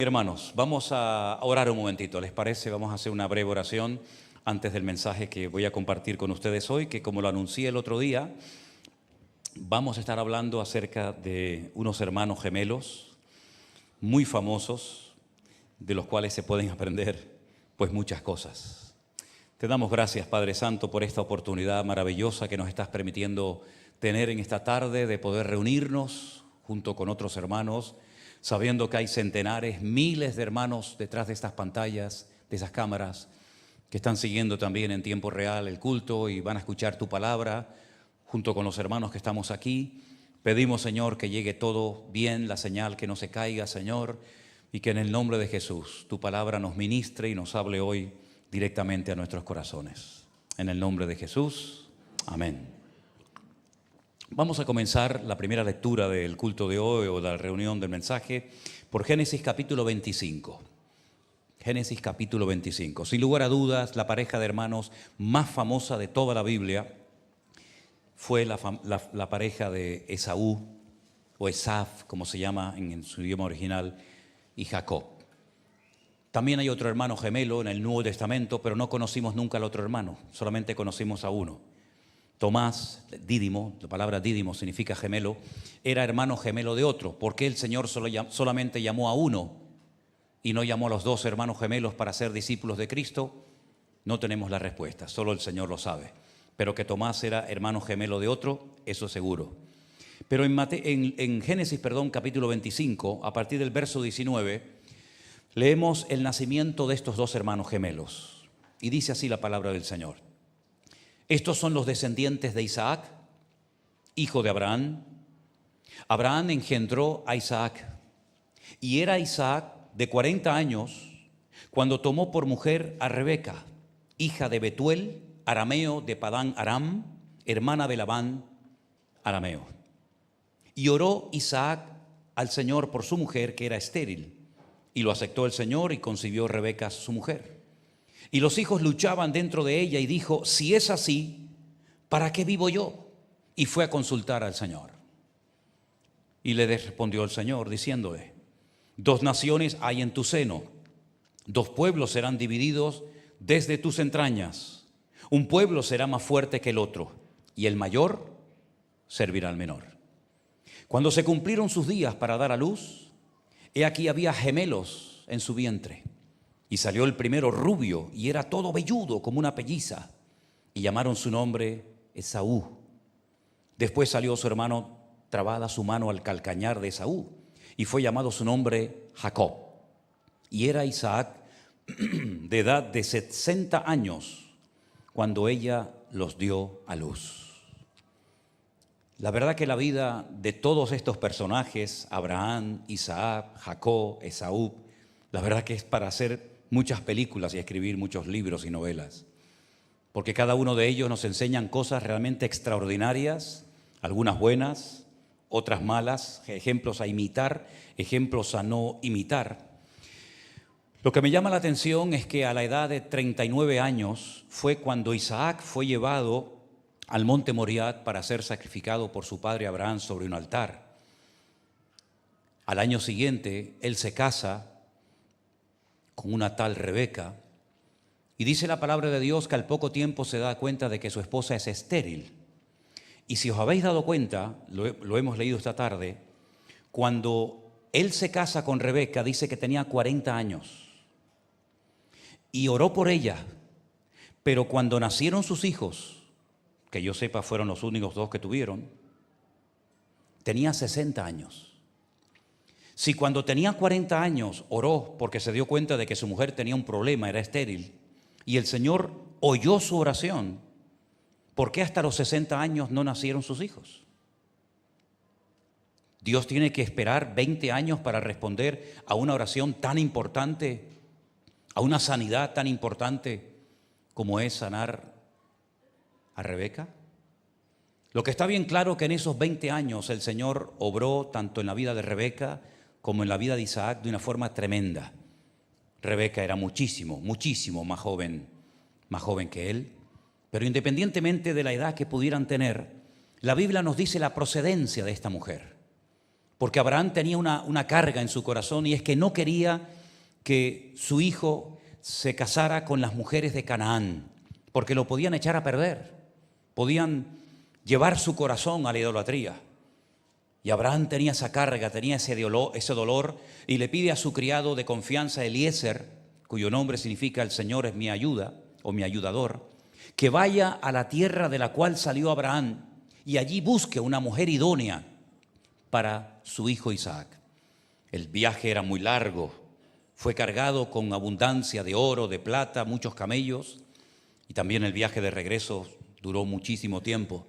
Hermanos, vamos a orar un momentito, ¿les parece? Vamos a hacer una breve oración antes del mensaje que voy a compartir con ustedes hoy, que como lo anuncié el otro día, vamos a estar hablando acerca de unos hermanos gemelos muy famosos, de los cuales se pueden aprender pues muchas cosas. Te damos gracias, Padre Santo, por esta oportunidad maravillosa que nos estás permitiendo tener en esta tarde de poder reunirnos junto con otros hermanos, sabiendo que hay centenares, miles de hermanos detrás de estas pantallas, de esas cámaras, que están siguiendo también en tiempo real el culto y van a escuchar tu palabra junto con los hermanos que estamos aquí. Pedimos, Señor, que llegue todo bien, la señal, que no se caiga, Señor, y que en el nombre de Jesús tu palabra nos ministre y nos hable hoy directamente a nuestros corazones. En el nombre de Jesús, amén. Vamos a comenzar la primera lectura del culto de hoy o de la reunión del mensaje por Génesis capítulo 25. Génesis capítulo 25. Sin lugar a dudas, la pareja de hermanos más famosa de toda la Biblia fue la pareja de Esaú o Esaf, como se llama en su idioma original, y Jacob. También hay otro hermano gemelo en el Nuevo Testamento, pero no conocimos nunca al otro hermano, solamente conocimos a uno. Tomás, Dídimo, la palabra Dídimo significa gemelo, era hermano gemelo de otro. ¿Por qué el Señor solamente llamó a uno y no llamó a los dos hermanos gemelos para ser discípulos de Cristo? No tenemos la respuesta, solo el Señor lo sabe. Pero que Tomás era hermano gemelo de otro, eso seguro. Pero en Génesis, capítulo 25, a partir del verso 19, leemos el nacimiento de estos dos hermanos gemelos. Y dice así la palabra del Señor. Estos son los descendientes de Isaac, hijo de Abraham. Abraham engendró a Isaac, y era Isaac de 40 años cuando tomó por mujer a Rebeca, hija de Betuel, arameo de Padán Aram, hermana de Labán, arameo. Y oró Isaac al Señor por su mujer, que era estéril, y lo aceptó el Señor y concibió Rebeca su mujer. Y los hijos luchaban dentro de ella y dijo, si es así, ¿para qué vivo yo? Y fue a consultar al Señor. Y le respondió el Señor diciéndole, dos naciones hay en tu seno, dos pueblos serán divididos desde tus entrañas. Un pueblo será más fuerte que el otro, y el mayor servirá al menor. Cuando se cumplieron sus días para dar a luz, he aquí había gemelos en su vientre. Y salió el primero rubio y era todo velludo como una pelliza. Y llamaron su nombre Esaú. Después salió su hermano trabada su mano al calcañar de Esaú. Y fue llamado su nombre Jacob. Y era Isaac de edad de 60 años cuando ella los dio a luz. La verdad que la vida de todos estos personajes, Abraham, Isaac, Jacob, Esaú, la verdad que es para hacer muchas películas y escribir muchos libros y novelas, porque cada uno de ellos nos enseñan cosas realmente extraordinarias, algunas buenas, otras malas, ejemplos a imitar, ejemplos a no imitar. Lo que me llama la atención es que a la edad de 39 años fue cuando Isaac fue llevado al monte Moriah para ser sacrificado por su padre Abraham sobre un altar. Al año siguiente, él se casa con una tal Rebeca, y dice la palabra de Dios que al poco tiempo se da cuenta de que su esposa es estéril. Y si os habéis dado cuenta, lo hemos leído esta tarde, cuando él se casa con Rebeca, dice que tenía 40 años, y oró por ella, pero cuando nacieron sus hijos, que yo sepa fueron los únicos dos que tuvieron, tenía 60 años. Si cuando tenía 40 años oró porque se dio cuenta de que su mujer tenía un problema, era estéril, y el Señor oyó su oración, ¿por qué hasta los 60 años no nacieron sus hijos? Dios tiene que esperar 20 años para responder a una oración tan importante, a una sanidad tan importante como es sanar a Rebeca. Lo que está bien claro que en esos 20 años el Señor obró tanto en la vida de Rebeca como en la vida de Isaac de una forma tremenda. Rebeca era muchísimo más joven que él, pero independientemente de la edad que pudieran tener, la Biblia nos dice la procedencia de esta mujer. porque Abraham tenía una carga en su corazón, y es que no quería que su hijo se casara con las mujeres de Canaán, porque lo podían echar a perder, podían llevar su corazón a la idolatría. Y Abraham tenía esa carga, tenía ese dolor, y le pide a su criado de confianza, Eliezer, cuyo nombre significa el Señor es mi ayuda o mi ayudador, que vaya a la tierra de la cual salió Abraham y allí busque una mujer idónea para su hijo Isaac. El viaje era muy largo, fue cargado con abundancia de oro, de plata, muchos camellos, y también el viaje de regreso duró muchísimo tiempo.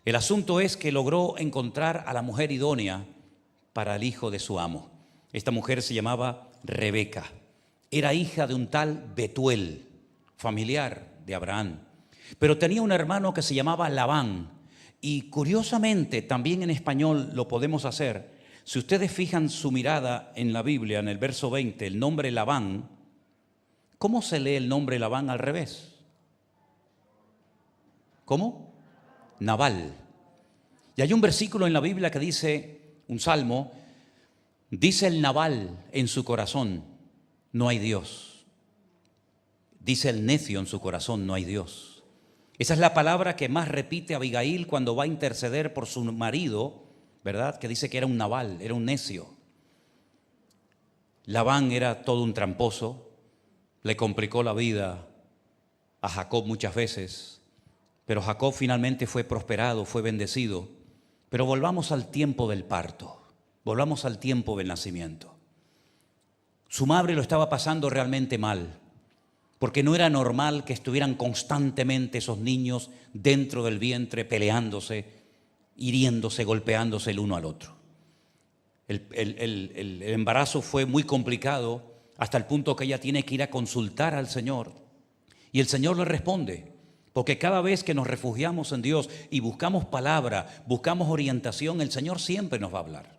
El asunto es que logró encontrar a la mujer idónea para el hijo de su amo. Esta mujer se llamaba Rebeca. Era hija de un tal Betuel, familiar de Abraham. Pero tenía un hermano que se llamaba Labán. Y curiosamente, también en español lo podemos hacer. Si ustedes fijan su mirada en la Biblia, en el verso 20, el nombre Labán, ¿cómo se lee el nombre Labán al revés? ¿Cómo? Nabal. Y hay un versículo en la Biblia que dice, un salmo, dice el Nabal en su corazón, no hay Dios. Dice el necio en su corazón, no hay Dios. Esa es la palabra que más repite Abigail cuando va a interceder por su marido, ¿verdad? Que dice que era un Nabal, era un necio. Labán era todo un tramposo, le complicó la vida a Jacob muchas veces. Pero Jacob finalmente fue prosperado, fue bendecido. Pero volvamos al tiempo del parto, volvamos al tiempo del nacimiento. Su madre lo estaba pasando realmente mal, porque no era normal que estuvieran constantemente esos niños dentro del vientre peleándose, hiriéndose, golpeándose el uno al otro. El embarazo fue muy complicado hasta el punto que ella tiene que ir a consultar al Señor. Y el Señor le responde. Porque cada vez que nos refugiamos en Dios y buscamos palabra, buscamos orientación, el Señor siempre nos va a hablar.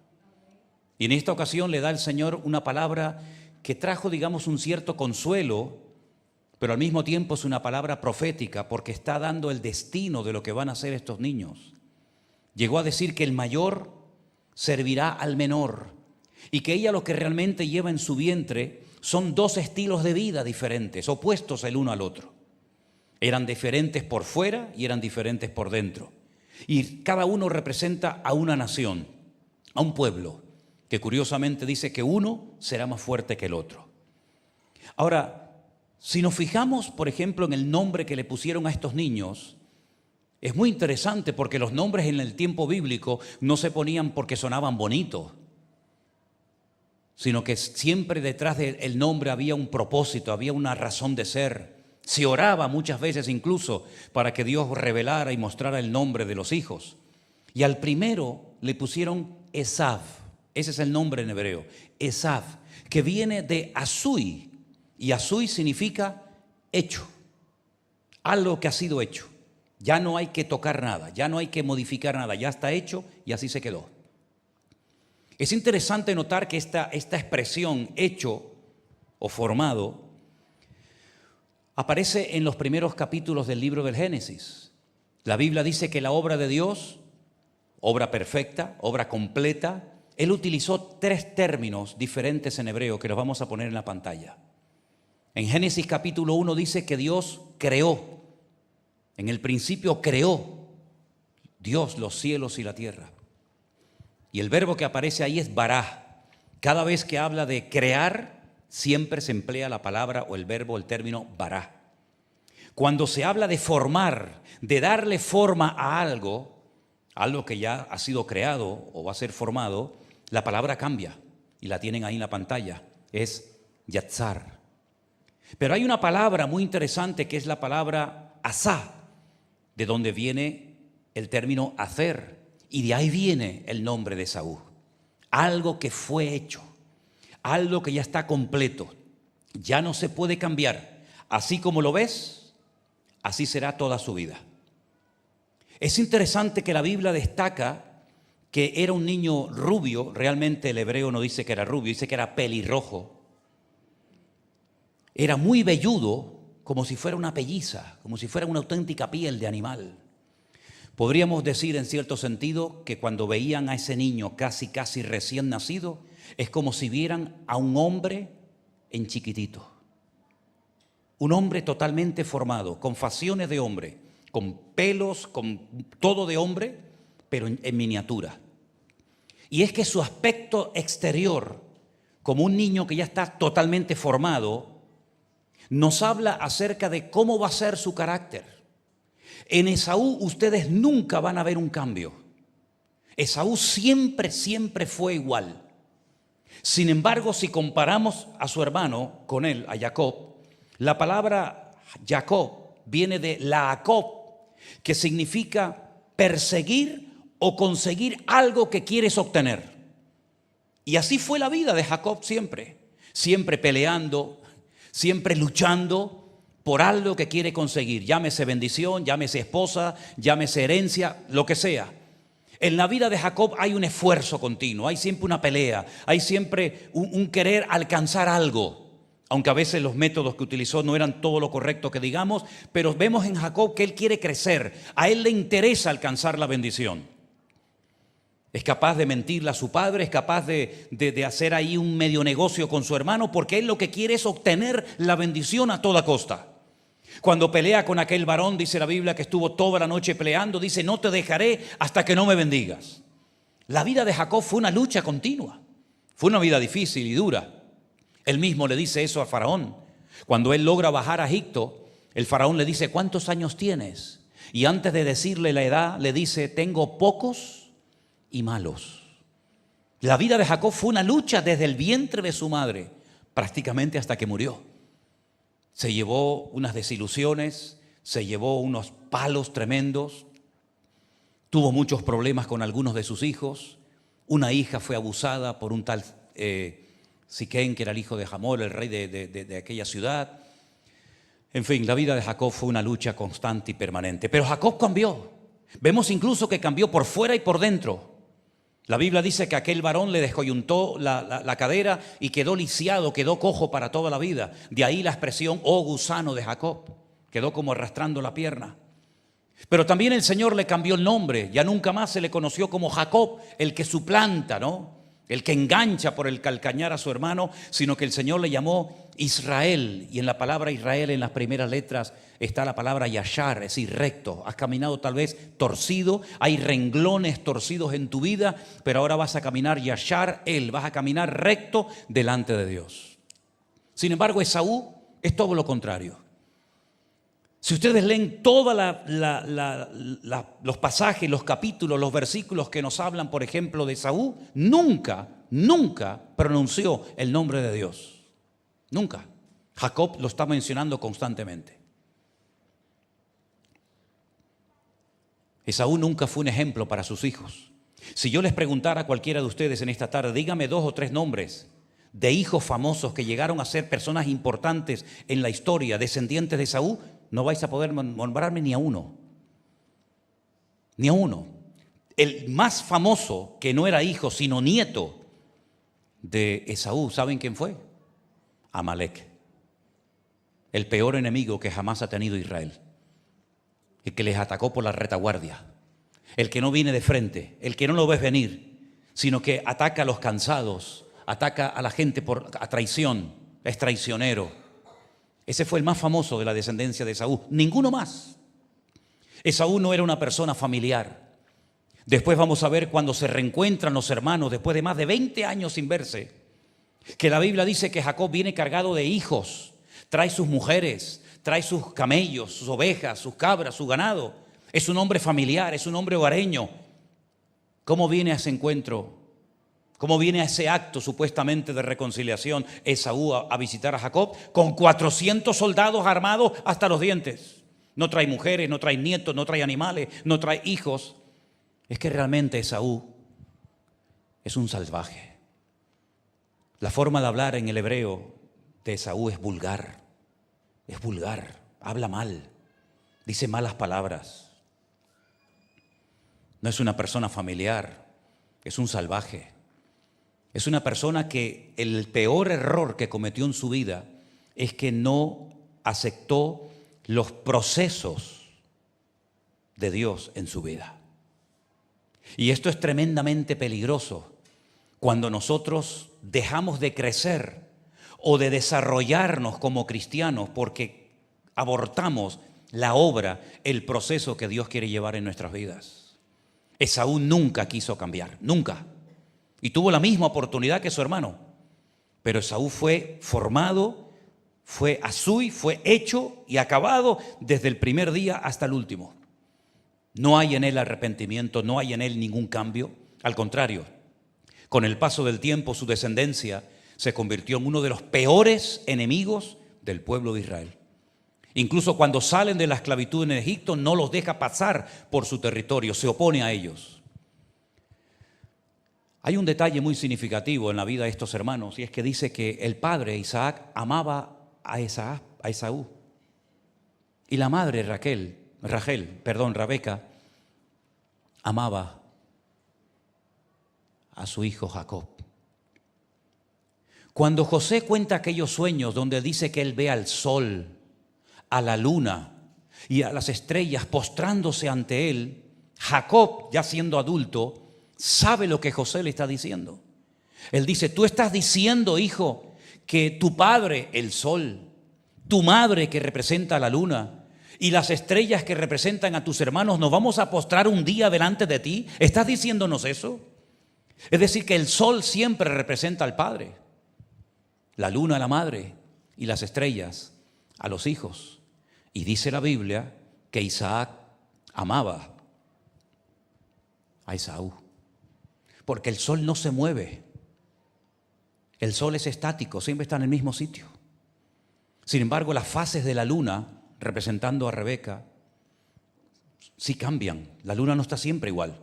Y en esta ocasión le da el Señor una palabra que trajo, digamos, un cierto consuelo, pero al mismo tiempo es una palabra profética porque está dando el destino de lo que van a hacer estos niños. Llegó a decir que el mayor servirá al menor y que ella lo que realmente lleva en su vientre son dos estilos de vida diferentes, opuestos el uno al otro. Eran diferentes por fuera y eran diferentes por dentro. Y cada uno representa a una nación, a un pueblo, que curiosamente dice que uno será más fuerte que el otro. Ahora, si nos fijamos, por ejemplo, en el nombre que le pusieron a estos niños, es muy interesante porque los nombres en el tiempo bíblico no se ponían porque sonaban bonitos, sino que siempre detrás del nombre había un propósito, había una razón de ser. Se oraba muchas veces incluso para que Dios revelara y mostrara el nombre de los hijos. Y al primero le pusieron Esav, ese es el nombre en hebreo, Esav, que viene de Azui, y Azui significa hecho, algo que ha sido hecho. Ya no hay que tocar nada, ya no hay que modificar nada, ya está hecho y así se quedó. Es interesante notar que esta expresión hecho o formado aparece en los primeros capítulos del libro del Génesis. La Biblia dice que la obra de Dios, obra perfecta, obra completa, Él utilizó 3 términos diferentes en hebreo que los vamos a poner en la pantalla. En Génesis capítulo 1 dice que Dios creó, en el principio creó Dios los cielos y la tierra. Y el verbo que aparece ahí es bará. Cada vez que habla de crear, siempre se emplea la palabra o el verbo, el término bará. Cuando se habla de formar, de darle forma a algo que ya ha sido creado o va a ser formado, la palabra cambia y la tienen ahí en la pantalla, es yatzar. Pero hay una palabra muy interesante que es la palabra asá, de donde viene el término hacer, y de ahí viene el nombre de Esaú. Algo que fue hecho, algo que ya está completo, ya no se puede cambiar. Así como lo ves, así será toda su vida. Es interesante que la Biblia destaca que era un niño rubio. Realmente el hebreo no dice que era rubio, dice que era pelirrojo. Era muy velludo, como si fuera una pelliza, como si fuera una auténtica piel de animal. Podríamos decir en cierto sentido que cuando veían a ese niño casi recién nacido, es como si vieran a un hombre en chiquitito. Un hombre totalmente formado, con facciones de hombre, con pelos, con todo de hombre, pero en miniatura. Y es que su aspecto exterior, como un niño que ya está totalmente formado, nos habla acerca de cómo va a ser su carácter. En Esaú ustedes nunca van a ver un cambio. Esaú siempre fue igual. Sin embargo, si comparamos a su hermano con él, a Jacob, la palabra Jacob viene de Jacob, que significa perseguir o conseguir algo que quieres obtener. Y así fue la vida de Jacob siempre peleando, siempre luchando por algo que quiere conseguir, llámese bendición, llámese esposa, llámese herencia, lo que sea. En la vida de Jacob hay un esfuerzo continuo, hay siempre una pelea, hay siempre un querer alcanzar algo, aunque a veces los métodos que utilizó no eran todo lo correcto que digamos, pero vemos en Jacob que él quiere crecer, a él le interesa alcanzar la bendición. Es capaz de mentirle a su padre, es capaz de hacer ahí un medio negocio con su hermano, porque él lo que quiere es obtener la bendición a toda costa. Cuando pelea con aquel varón, dice la Biblia que estuvo toda la noche peleando, dice: no te dejaré hasta que no me bendigas. La vida de Jacob fue una lucha continua, fue una vida difícil y dura. Él mismo le dice eso a Faraón. Cuando él logra bajar a Egipto, el Faraón le dice: ¿cuántos años tienes? Y antes de decirle la edad, le dice: tengo pocos y malos. La vida de Jacob fue una lucha desde el vientre de su madre, prácticamente hasta que murió. Se llevó unas desilusiones, se llevó unos palos tremendos, tuvo muchos problemas con algunos de sus hijos. Una hija fue abusada por un tal Siquén, que era el hijo de Hamor, el rey de aquella ciudad. En fin, la vida de Jacob fue una lucha constante y permanente. Pero Jacob cambió. Vemos incluso que cambió por fuera y por dentro. La Biblia dice que aquel varón le descoyuntó la cadera y quedó lisiado, quedó cojo para toda la vida. De ahí la expresión: oh gusano de Jacob. Quedó como arrastrando la pierna. Pero también el Señor le cambió el nombre. Ya nunca más se le conoció como Jacob, el que suplanta, ¿no?, el que engancha por el calcañar a su hermano, sino que el Señor le llamó Israel. Y en la palabra Israel, en las primeras letras, está la palabra yashar, es decir, recto. Has caminado tal vez torcido, hay renglones torcidos en tu vida, pero ahora vas a caminar yashar, vas a caminar recto delante de Dios. Sin embargo, Esaú es todo lo contrario. Si ustedes leen todos los pasajes, los capítulos, los versículos que nos hablan, por ejemplo, de Esaú, nunca pronunció el nombre de Dios. Nunca. Jacob lo está mencionando constantemente. Esaú nunca fue un ejemplo para sus hijos. Si yo les preguntara a cualquiera de ustedes en esta tarde, dígame 2 o 3 nombres de hijos famosos que llegaron a ser personas importantes en la historia, descendientes de Esaú, no vais a poder nombrarme ni a uno. Ni a uno. El más famoso, que no era hijo, sino nieto de Esaú, ¿saben quién fue? Amalek. El peor enemigo que jamás ha tenido Israel. El que les atacó por la retaguardia. El que no viene de frente, el que no lo ves venir, sino que ataca a los cansados, ataca a la gente a traición, es traicionero. Ese fue el más famoso de la descendencia de Esaú. Ninguno más. Esaú no era una persona familiar. Después vamos a ver cuando se reencuentran los hermanos después de más de 20 años sin verse, que la Biblia dice que Jacob viene cargado de hijos, trae sus mujeres, trae sus camellos, sus ovejas, sus cabras, su ganado. Es un hombre familiar, es un hombre hogareño. ¿Cómo viene a ese encuentro? ¿Cómo viene a ese acto supuestamente de reconciliación Esaú a visitar a Jacob? Con 400 soldados armados hasta los dientes. No trae mujeres, no trae nietos, no trae animales, no trae hijos. Es que realmente Esaú es un salvaje. La forma de hablar en el hebreo de Esaú es vulgar, habla mal, dice malas palabras. No es una persona familiar, es un salvaje. Es una persona que el peor error que cometió en su vida es que no aceptó los procesos de Dios en su vida. Y esto es tremendamente peligroso cuando nosotros dejamos de crecer o de desarrollarnos como cristianos porque abortamos la obra, el proceso que Dios quiere llevar en nuestras vidas. Esaú nunca quiso cambiar, nunca. Y tuvo la misma oportunidad que su hermano. Pero Esaú fue formado, fue hecho y acabado desde el primer día hasta el último. No hay en él arrepentimiento, no hay en él ningún cambio. Al contrario, con el paso del tiempo su descendencia se convirtió en uno de los peores enemigos del pueblo de Israel. Incluso cuando salen de la esclavitud en Egipto, no los deja pasar por su territorio, se opone a ellos. Hay un detalle muy significativo en la vida de estos hermanos, y es que dice que el padre Isaac amaba a Esaú. Y la madre Rebeca, amaba a su hijo Jacob. Cuando José cuenta aquellos sueños donde dice que él ve al sol, a la luna y a las estrellas postrándose ante él, Jacob, ya siendo adulto, sabe lo que José le está diciendo. Él dice: tú estás diciendo, hijo, que tu padre, el sol, tu madre, que representa a la luna, y las estrellas que representan a tus hermanos, nos vamos a postrar un día delante de ti. ¿Estás diciéndonos eso? Es decir, que el sol siempre representa al padre, la luna a la madre y las estrellas a los hijos. Y dice la Biblia que Isaac amaba a Esaú, porque el sol no se mueve. El sol es estático, siempre está en el mismo sitio. Sin embargo, las fases de la luna, representando a Rebeca, sí cambian. La luna no está siempre igual.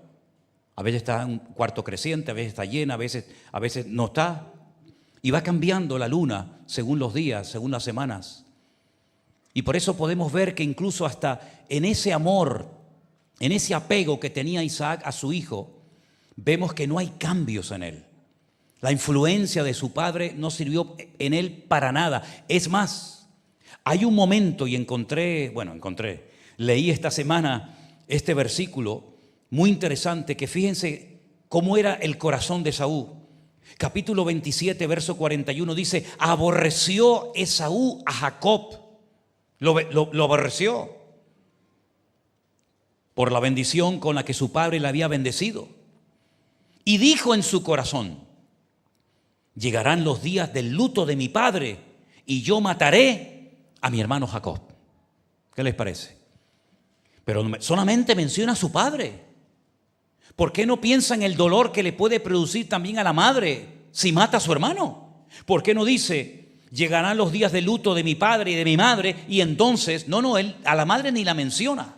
A veces está en un cuarto creciente, a veces está llena, a veces no está. Y va cambiando la luna según los días, según las semanas. Y por eso podemos ver que incluso hasta en ese amor, en ese apego que tenía Isaac a su hijo, vemos que no hay cambios en él. La influencia de su padre no sirvió en él para nada. Es más, hay un momento, y leí esta semana este versículo muy interesante, que fíjense cómo era el corazón de Esaú. Capítulo 27, verso 41 dice: aborreció Esaú a Jacob. Lo aborreció por la bendición con la que su padre le había bendecido. Y dijo en su corazón: llegarán los días del luto de mi padre y yo mataré a mi hermano Jacob. ¿Qué les parece? Pero solamente menciona a su padre. ¿Por qué no piensa en el dolor que le puede producir también a la madre si mata a su hermano? ¿Por qué no dice: llegarán los días de luto de mi padre y de mi madre? Y entonces, él a la madre ni la menciona.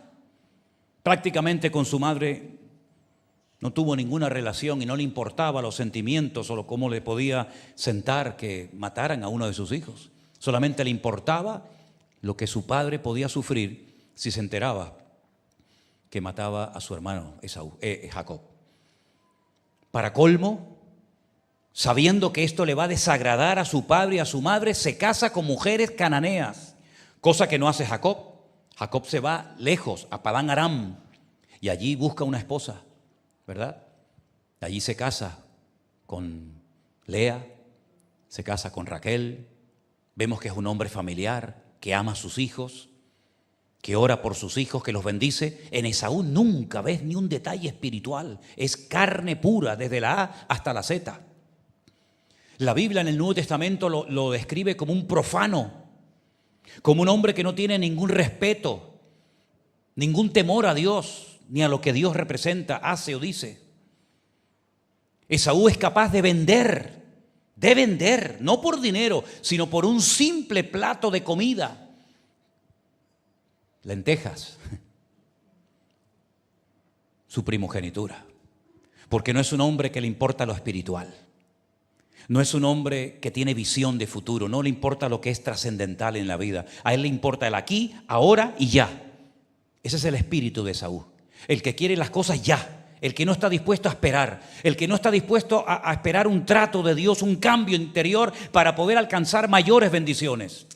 Prácticamente con su madre no tuvo ninguna relación y no le importaba los sentimientos o cómo le podía sentar que mataran a uno de sus hijos. Solamente le importaba lo que su padre podía sufrir si se enteraba que mataba a su hermano Jacob. Para colmo, sabiendo que esto le va a desagradar a su padre y a su madre, se casa con mujeres cananeas, cosa que no hace Jacob. Jacob se va lejos, a Padán Aram, y allí busca una esposa, ¿verdad? Allí se casa con Lea, se casa con Raquel. Vemos que es un hombre familiar, que ama a sus hijos, que ora por sus hijos, que los bendice. En Esaú nunca ves ni un detalle espiritual, es carne pura desde la A hasta la Z. La Biblia en el Nuevo Testamento lo describe como un profano, como un hombre que no tiene ningún respeto, ningún temor a Dios, ni a lo que Dios representa, hace o dice. Esaú es capaz de vender, no por dinero, sino por un simple plato de comida, lentejas, su primogenitura, porque no es un hombre que le importa lo espiritual. No es un hombre que tiene visión de futuro, no le importa lo que es trascendental en la vida. A él le importa el aquí, ahora y ya. Ese es el espíritu de Esaú. El que quiere las cosas ya, el que no está dispuesto a esperar, el que no está dispuesto a esperar un trato de Dios, un cambio interior para poder alcanzar mayores bendiciones.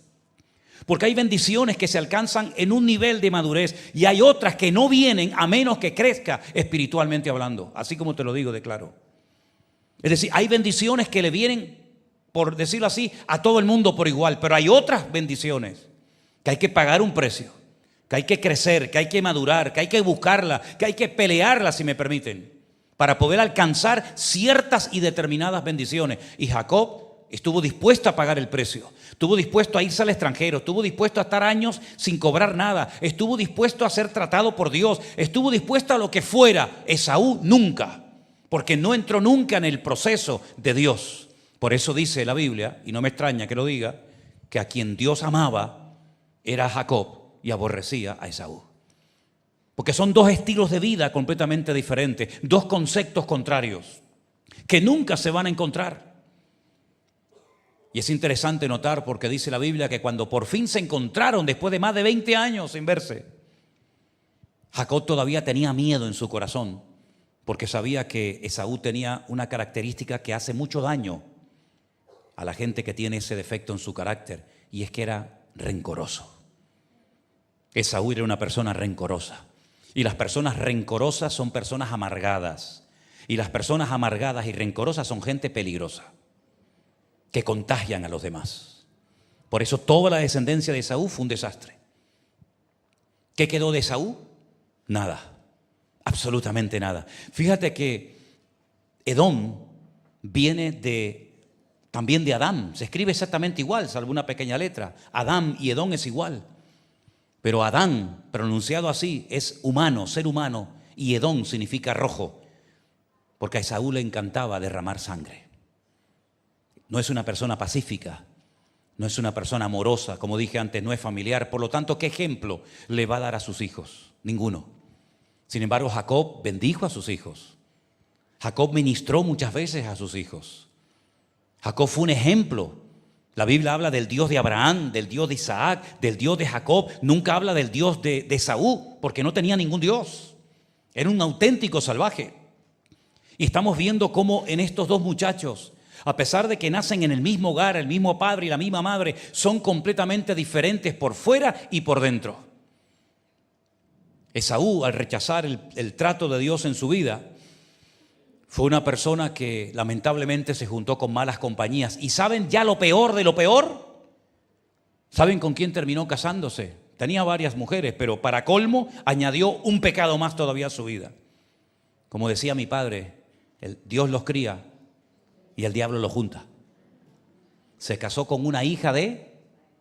Porque hay bendiciones que se alcanzan en un nivel de madurez y hay otras que no vienen a menos que crezca espiritualmente hablando. Así como te lo digo de claro. Es decir, hay bendiciones que le vienen, por decirlo así, a todo el mundo por igual. Pero hay otras bendiciones que hay que pagar un precio, que hay que crecer, que hay que madurar, que hay que buscarla, que hay que pelearla, si me permiten, para poder alcanzar ciertas y determinadas bendiciones. Y Jacob estuvo dispuesto a pagar el precio, estuvo dispuesto a irse al extranjero, estuvo dispuesto a estar años sin cobrar nada, estuvo dispuesto a ser tratado por Dios, estuvo dispuesto a lo que fuera. Esaú nunca, porque no entró nunca en el proceso de Dios. Por eso dice la Biblia, y no me extraña que lo diga, que a quien Dios amaba era Jacob y aborrecía a Esaú. Porque son dos estilos de vida completamente diferentes, dos conceptos contrarios que nunca se van a encontrar. Y es interesante notar, porque dice la Biblia que cuando por fin se encontraron después de más de 20 años sin verse, Jacob todavía tenía miedo en su corazón, porque sabía que Esaú tenía una característica que hace mucho daño a la gente que tiene ese defecto en su carácter, y es que era rencoroso. Esaú era una persona rencorosa, y las personas rencorosas son personas amargadas, y las personas amargadas y rencorosas son gente peligrosa, que contagian a los demás. Por eso toda la descendencia de Esaú fue un desastre. ¿Qué quedó de Esaú? Nada, absolutamente nada. Fíjate que Edom viene también de Adán, se escribe exactamente igual, salvo una pequeña letra. Adán y Edom es igual. Pero Adán, pronunciado así, es humano, ser humano, y Edom significa rojo, porque a Esaú le encantaba derramar sangre. No es una persona pacífica, no es una persona amorosa, como dije antes, no es familiar. Por lo tanto, ¿qué ejemplo le va a dar a sus hijos? Ninguno. Sin embargo, Jacob bendijo a sus hijos. Jacob ministró muchas veces a sus hijos. Jacob fue un ejemplo. La Biblia habla del Dios de Abraham, del Dios de Isaac, del Dios de Jacob. Nunca habla del Dios de Esaú, porque no tenía ningún Dios. Era un auténtico salvaje. Y estamos viendo cómo en estos dos muchachos, a pesar de que nacen en el mismo hogar, el mismo padre y la misma madre, son completamente diferentes por fuera y por dentro. Esaú, al rechazar el trato de Dios en su vida, fue una persona que lamentablemente se juntó con malas compañías. ¿Y saben ya lo peor de lo peor? ¿Saben con quién terminó casándose? Tenía varias mujeres, pero para colmo añadió un pecado más todavía a su vida. Como decía mi padre, Dios los cría y el diablo los junta. Se casó con una hija de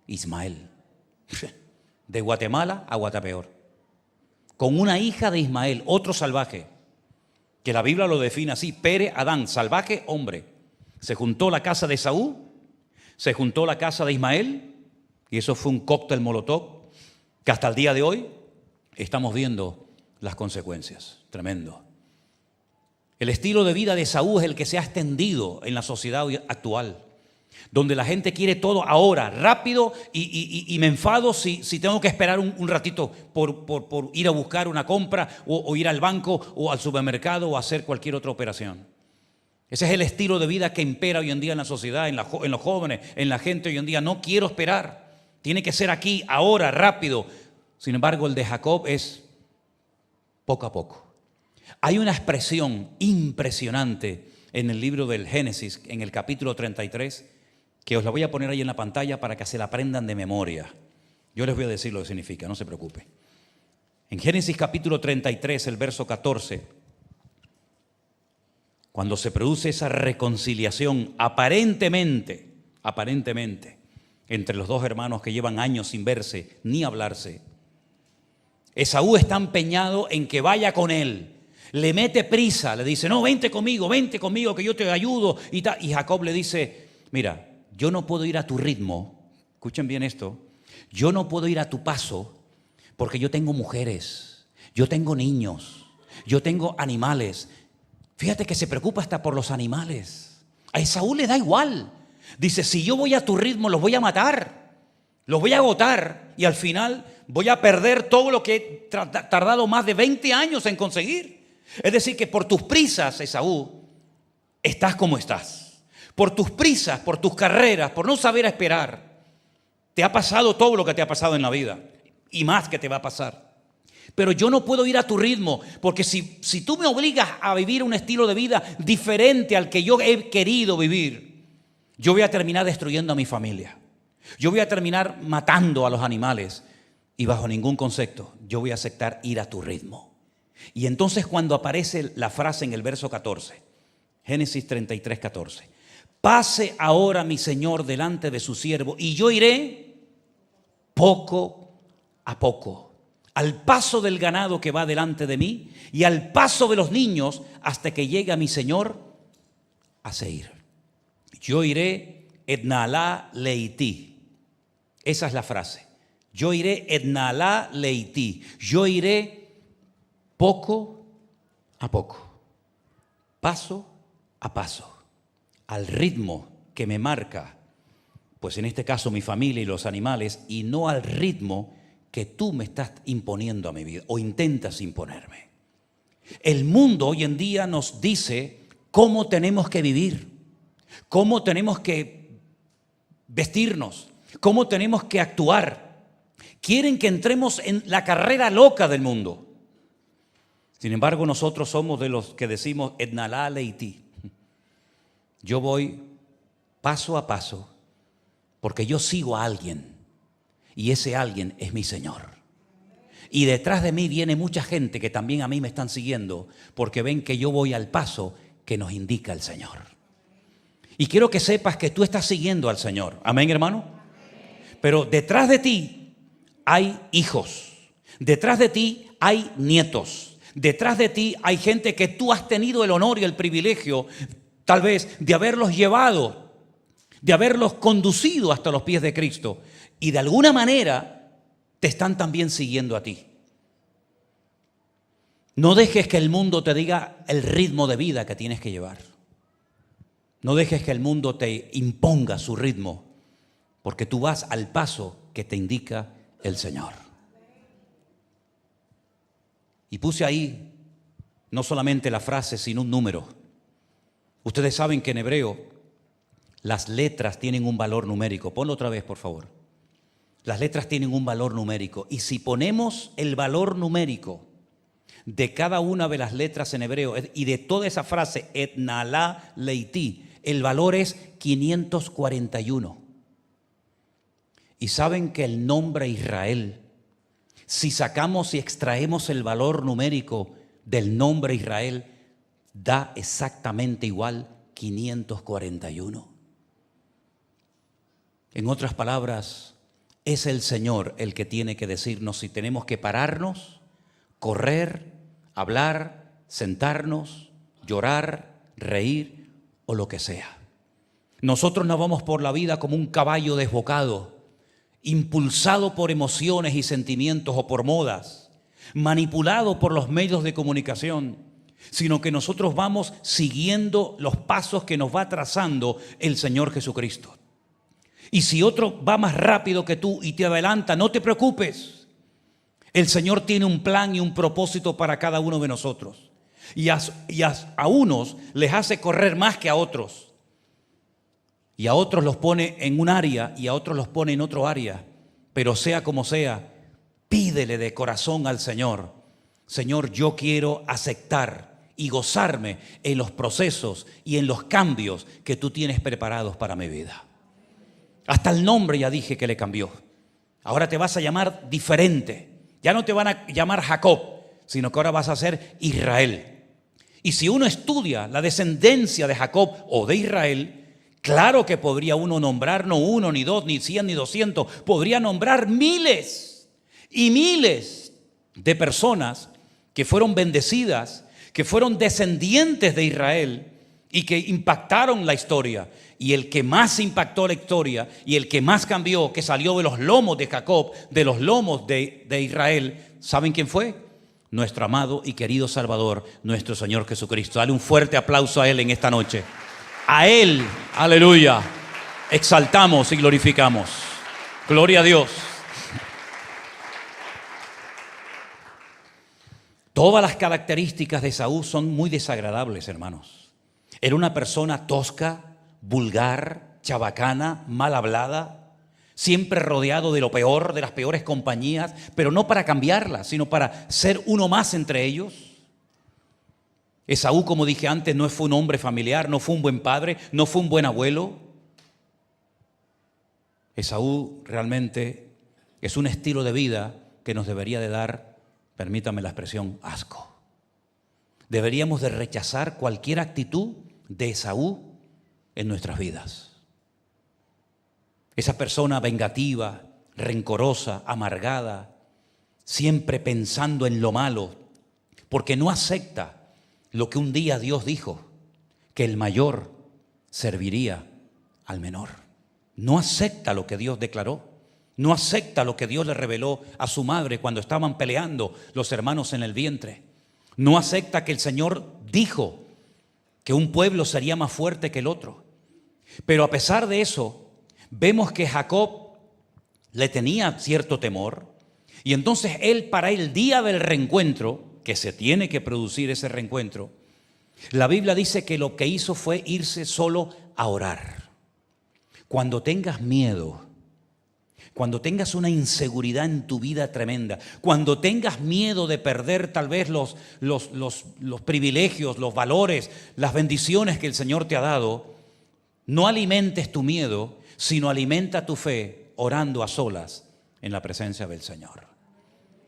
Ismael. De Guatemala a Guatapeor. Con una hija de Ismael, otro salvaje, que la Biblia lo define así: Pere Adán, salvaje hombre. Se juntó la casa de Esaú, se juntó la casa de Ismael, y eso fue un cóctel molotov que hasta el día de hoy estamos viendo las consecuencias. Tremendo. El estilo de vida de Esaú es el que se ha extendido en la sociedad actual, donde la gente quiere todo ahora, rápido, y me enfado si tengo que esperar un ratito por ir a buscar una compra o ir al banco o al supermercado o hacer cualquier otra operación. Ese es el estilo de vida que impera hoy en día en la sociedad, en los jóvenes, en la gente hoy en día. No quiero esperar, tiene que ser aquí, ahora, rápido. Sin embargo, el de Jacob es poco a poco. Hay una expresión impresionante en el libro del Génesis, en el capítulo 33, que os la voy a poner ahí en la pantalla para que se la aprendan de memoria. Yo les voy a decir lo que significa, no se preocupe. En Génesis capítulo 33, el verso 14, cuando se produce esa reconciliación aparentemente, entre los dos hermanos que llevan años sin verse ni hablarse, Esaú está empeñado en que vaya con él. Le mete prisa, le dice: no, vente conmigo que yo te ayudo. Y Jacob le dice: mira, yo no puedo ir a tu ritmo. Escuchen bien esto. Yo no puedo ir a tu paso porque yo tengo mujeres, yo tengo niños, yo tengo animales. Fíjate que se preocupa hasta por los animales. A Esaú le da igual. Dice: si yo voy a tu ritmo, los voy a matar, los voy a agotar y al final voy a perder todo lo que he tardado más de 20 años en conseguir. Es decir, que por tus prisas, Esaú, estás como estás. Por tus prisas, por tus carreras, por no saber esperar, Te ha pasado todo lo que te ha pasado en la vida y más que te va a pasar. Pero yo no puedo ir a tu ritmo, porque si tú me obligas a vivir un estilo de vida diferente al que yo he querido vivir, yo voy a terminar destruyendo a mi familia. Yo voy a terminar matando a los animales y bajo ningún concepto yo voy a aceptar ir a tu ritmo. Y entonces cuando aparece la frase en el verso 14, Génesis 33, 14, pase ahora mi Señor delante de su siervo y yo iré poco a poco, al paso del ganado que va delante de mí y al paso de los niños hasta que llegue a mi Señor a Seir. Yo iré etnalá leití. Esa es la frase. Yo iré etnalá leití. Yo iré poco a poco, paso a paso, al ritmo que me marca, pues en este caso mi familia y los animales, y no al ritmo que tú me estás imponiendo a mi vida o intentas imponerme. El mundo hoy en día nos dice cómo tenemos que vivir, cómo tenemos que vestirnos, cómo tenemos que actuar. Quieren que entremos en la carrera loca del mundo. Sin embargo, nosotros somos de los que decimos etnalá leití. Yo voy paso a paso porque yo sigo a alguien y ese alguien es mi Señor. Y detrás de mí viene mucha gente que también a mí me están siguiendo porque ven que yo voy al paso que nos indica el Señor. Y quiero que sepas que tú estás siguiendo al Señor. Amén, hermano. Pero detrás de ti hay hijos. Detrás de ti hay nietos. Detrás de ti hay gente que tú has tenido el honor y el privilegio, tal vez, de haberlos llevado, de haberlos conducido hasta los pies de Cristo. Y de alguna manera te están también siguiendo a ti. No dejes que el mundo te diga el ritmo de vida que tienes que llevar. No dejes que el mundo te imponga su ritmo, porque tú vas al paso que te indica el Señor. Y puse ahí no solamente la frase, sino un número. Ustedes saben que en hebreo las letras tienen un valor numérico. Ponlo otra vez, por favor. Las letras tienen un valor numérico. Y si ponemos el valor numérico de cada una de las letras en hebreo y de toda esa frase, etnalá leití, el valor es 541. Y saben que el nombre Israel, si sacamos y extraemos el valor numérico del nombre Israel, da exactamente igual 541. En otras palabras, es el Señor el que tiene que decirnos si tenemos que pararnos, correr, hablar, sentarnos, llorar, reír o lo que sea. Nosotros no vamos por la vida como un caballo desbocado, impulsado por emociones y sentimientos o por modas, manipulado por los medios de comunicación, sino que nosotros vamos siguiendo los pasos que nos va trazando el Señor Jesucristo. Y si otro va más rápido que tú y te adelanta, no te preocupes. El Señor tiene un plan y un propósito para cada uno de nosotros. Y a unos les hace correr más que a otros. Y a otros los pone en un área y a otros los pone en otro área. Pero sea como sea, pídele de corazón al Señor: Señor, yo quiero aceptar y gozarme en los procesos y en los cambios que tú tienes preparados para mi vida. Hasta el nombre ya dije que le cambió. Ahora te vas a llamar diferente. Ya no te van a llamar Jacob, sino que ahora vas a ser Israel. Y si uno estudia la descendencia de Jacob o de Israel, claro que podría uno nombrar no uno, ni dos, ni 100, ni 200. Podría nombrar miles y miles de personas que fueron bendecidas, que fueron descendientes de Israel y que impactaron la historia. Y el que más impactó la historia y el que más cambió, que salió de los lomos de Jacob, de los lomos de Israel, ¿saben quién fue? Nuestro amado y querido Salvador, nuestro Señor Jesucristo. Dale un fuerte aplauso a Él en esta noche. A Él, aleluya, exaltamos y glorificamos. Gloria a Dios. Todas las características de Saúl son muy desagradables, hermanos. Era una persona tosca, vulgar, chabacana, mal hablada. siempre rodeado de lo peor, de las peores compañías, pero no para cambiarlas, sino para ser uno más entre ellos. Esaú, como dije antes, no fue un hombre familiar, no fue un buen padre, no fue un buen abuelo. Esaú realmente es un estilo de vida que nos debería de dar, permítame la expresión, asco. Deberíamos de rechazar cualquier actitud de Esaú en nuestras vidas. Esa persona vengativa, rencorosa, amargada, siempre pensando en lo malo, porque no acepta lo que un día Dios dijo, que el mayor serviría al menor. No acepta lo que Dios declaró. No acepta lo que Dios le reveló a su madre cuando estaban peleando los hermanos en el vientre. No acepta que el Señor dijo que un pueblo sería más fuerte que el otro. Pero a pesar de eso, vemos que Jacob le tenía cierto temor. Y entonces él, para el día del reencuentro, que se tiene que producir ese reencuentro, la Biblia dice que lo que hizo fue irse solo a orar. Cuando tengas miedo, cuando tengas una inseguridad en tu vida tremenda, cuando tengas miedo de perder tal vez los privilegios, los valores, las bendiciones que el Señor te ha dado, no alimentes tu miedo, sino alimenta tu fe orando a solas en la presencia del Señor.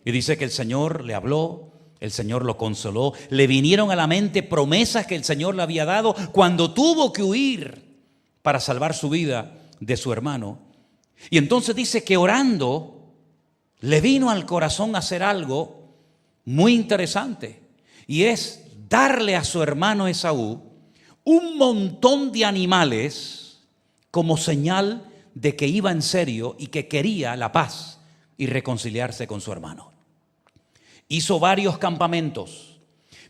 Y dice que el Señor le habló, el Señor lo consoló, le vinieron a la mente promesas que el Señor le había dado cuando tuvo que huir para salvar su vida de su hermano. Y entonces dice que orando le vino al corazón hacer algo muy interesante, y es darle a su hermano Esaú un montón de animales como señal de que iba en serio y que quería la paz y reconciliarse con su hermano. Hizo varios campamentos,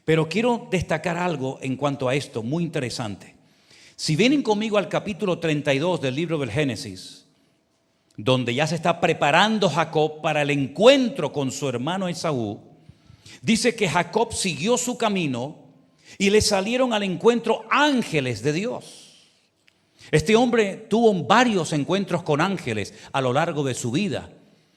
pero quiero destacar algo en cuanto a esto muy interesante. Si vienen conmigo al capítulo 32 del libro del Génesis, donde ya se está preparando Jacob para el encuentro con su hermano Esaú, dice que Jacob siguió su camino y le salieron al encuentro ángeles de Dios. Este hombre tuvo varios encuentros con ángeles a lo largo de su vida.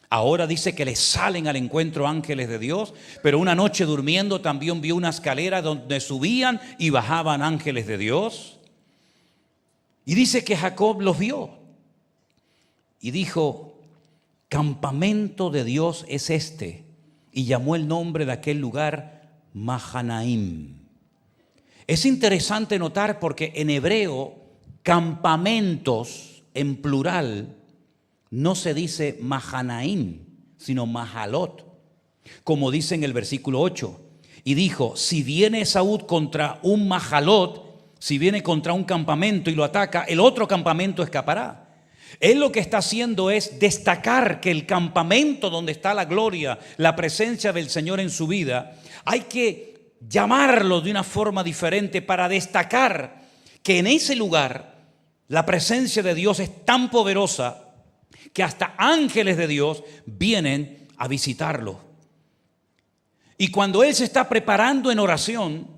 Ahora dice que le salen al encuentro ángeles de Dios, pero una noche durmiendo también vio una escalera donde subían y bajaban ángeles de Dios. Y dice que Jacob los vio y dijo: campamento de Dios es este, y llamó el nombre de aquel lugar Mahanaim. Es interesante notar porque en hebreo campamentos en plural no se dice Mahanaim, sino Mahalot, como dice en el versículo 8. Y dijo: si viene Esaú contra un Mahalot, si viene contra un campamento y lo ataca, el otro campamento escapará. Él lo que está haciendo es destacar que el campamento donde está la gloria, la presencia del Señor en su vida, hay que llamarlo de una forma diferente para destacar que en ese lugar la presencia de Dios es tan poderosa que hasta ángeles de Dios vienen a visitarlo. Y cuando él se está preparando en oración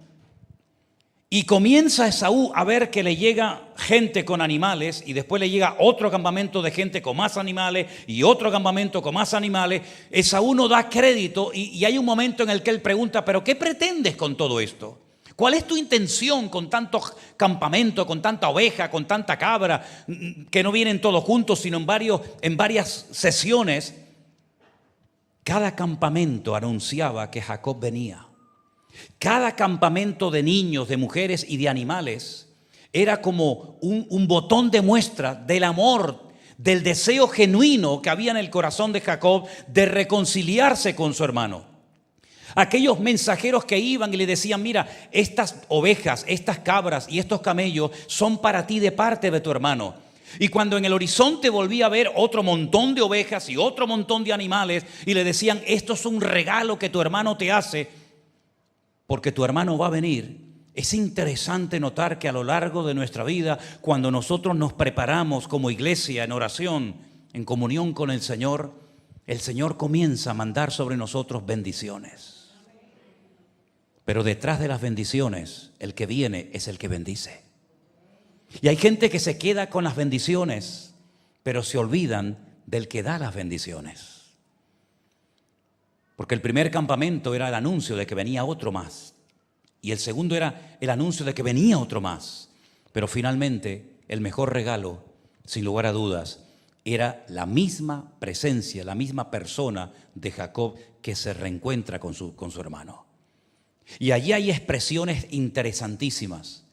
y comienza Esaú a ver que le llega gente con animales, y después le llega otro campamento de gente con más animales y otro campamento con más animales, Esaú no da crédito y hay un momento en el que él pregunta: ¿pero qué pretendes con todo esto? ¿Cuál es tu intención con tantos campamentos, con tanta oveja, con tanta cabra, que no vienen todos juntos, sino en varias sesiones? Cada campamento anunciaba que Jacob venía. Cada campamento de niños, de mujeres y de animales era como un botón de muestra del amor, del deseo genuino que había en el corazón de Jacob de reconciliarse con su hermano. Aquellos mensajeros que iban y le decían: mira, estas ovejas, estas cabras y estos camellos son para ti de parte de tu hermano. Y cuando en el horizonte volvía a ver otro montón de ovejas y otro montón de animales, y le decían: esto es un regalo que tu hermano te hace, porque tu hermano va a venir. Es interesante notar que a lo largo de nuestra vida, cuando nosotros nos preparamos como iglesia en oración, en comunión con el Señor comienza a mandar sobre nosotros bendiciones. Pero detrás de las bendiciones, el que viene es el que bendice. Y hay gente que se queda con las bendiciones, pero se olvidan del que da las bendiciones. Porque el primer campamento era el anuncio de que venía otro más. Y el segundo era el anuncio de que venía otro más. Pero finalmente, el mejor regalo, sin lugar a dudas, era la misma presencia, la misma persona de Jacob que se reencuentra con su hermano. Y allí hay expresiones interesantísimas.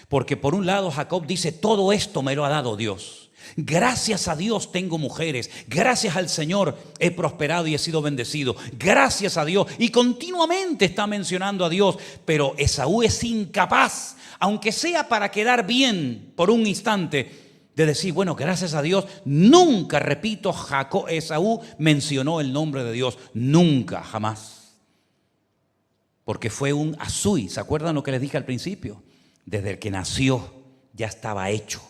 Porque por un lado Jacob dice, todo esto me lo ha dado Dios. Gracias a Dios tengo mujeres. Gracias al Señor he prosperado y he sido bendecido. Gracias a Dios. Y continuamente está mencionando a Dios. Pero Esaú es incapaz, aunque sea para quedar bien por un instante, de decir, bueno, gracias a Dios. Nunca, repito, Esaú mencionó el nombre de Dios. Nunca, jamás. Porque fue un asui. ¿Se acuerdan lo que les dije al principio? Desde el que nació ya estaba hecho.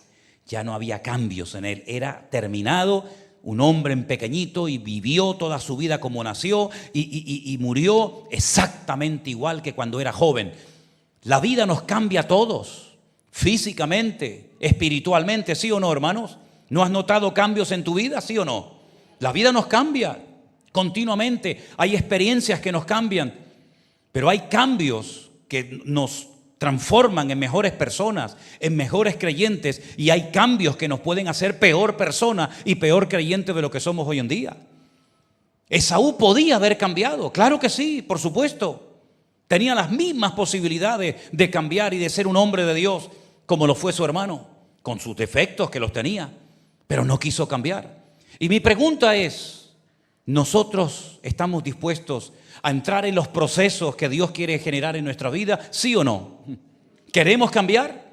Ya no había cambios en él. Era terminado, un hombre en pequeñito, y vivió toda su vida como nació y murió exactamente igual que cuando era joven. La vida nos cambia a todos, físicamente, espiritualmente, ¿sí o no, hermanos? ¿No has notado cambios en tu vida, sí o no? La vida nos cambia continuamente. Hay experiencias que nos cambian, pero hay cambios que nos transforman en mejores personas, en mejores creyentes, y hay cambios que nos pueden hacer peor persona y peor creyente de lo que somos hoy en día. Esaú podía haber cambiado, claro que sí, por supuesto. Tenía las mismas posibilidades de cambiar y de ser un hombre de Dios como lo fue su hermano, con sus defectos que los tenía, pero no quiso cambiar. Y mi pregunta es, ¿nosotros estamos dispuestos a entrar en los procesos que Dios quiere generar en nuestra vida? ¿Sí o no? ¿Queremos cambiar?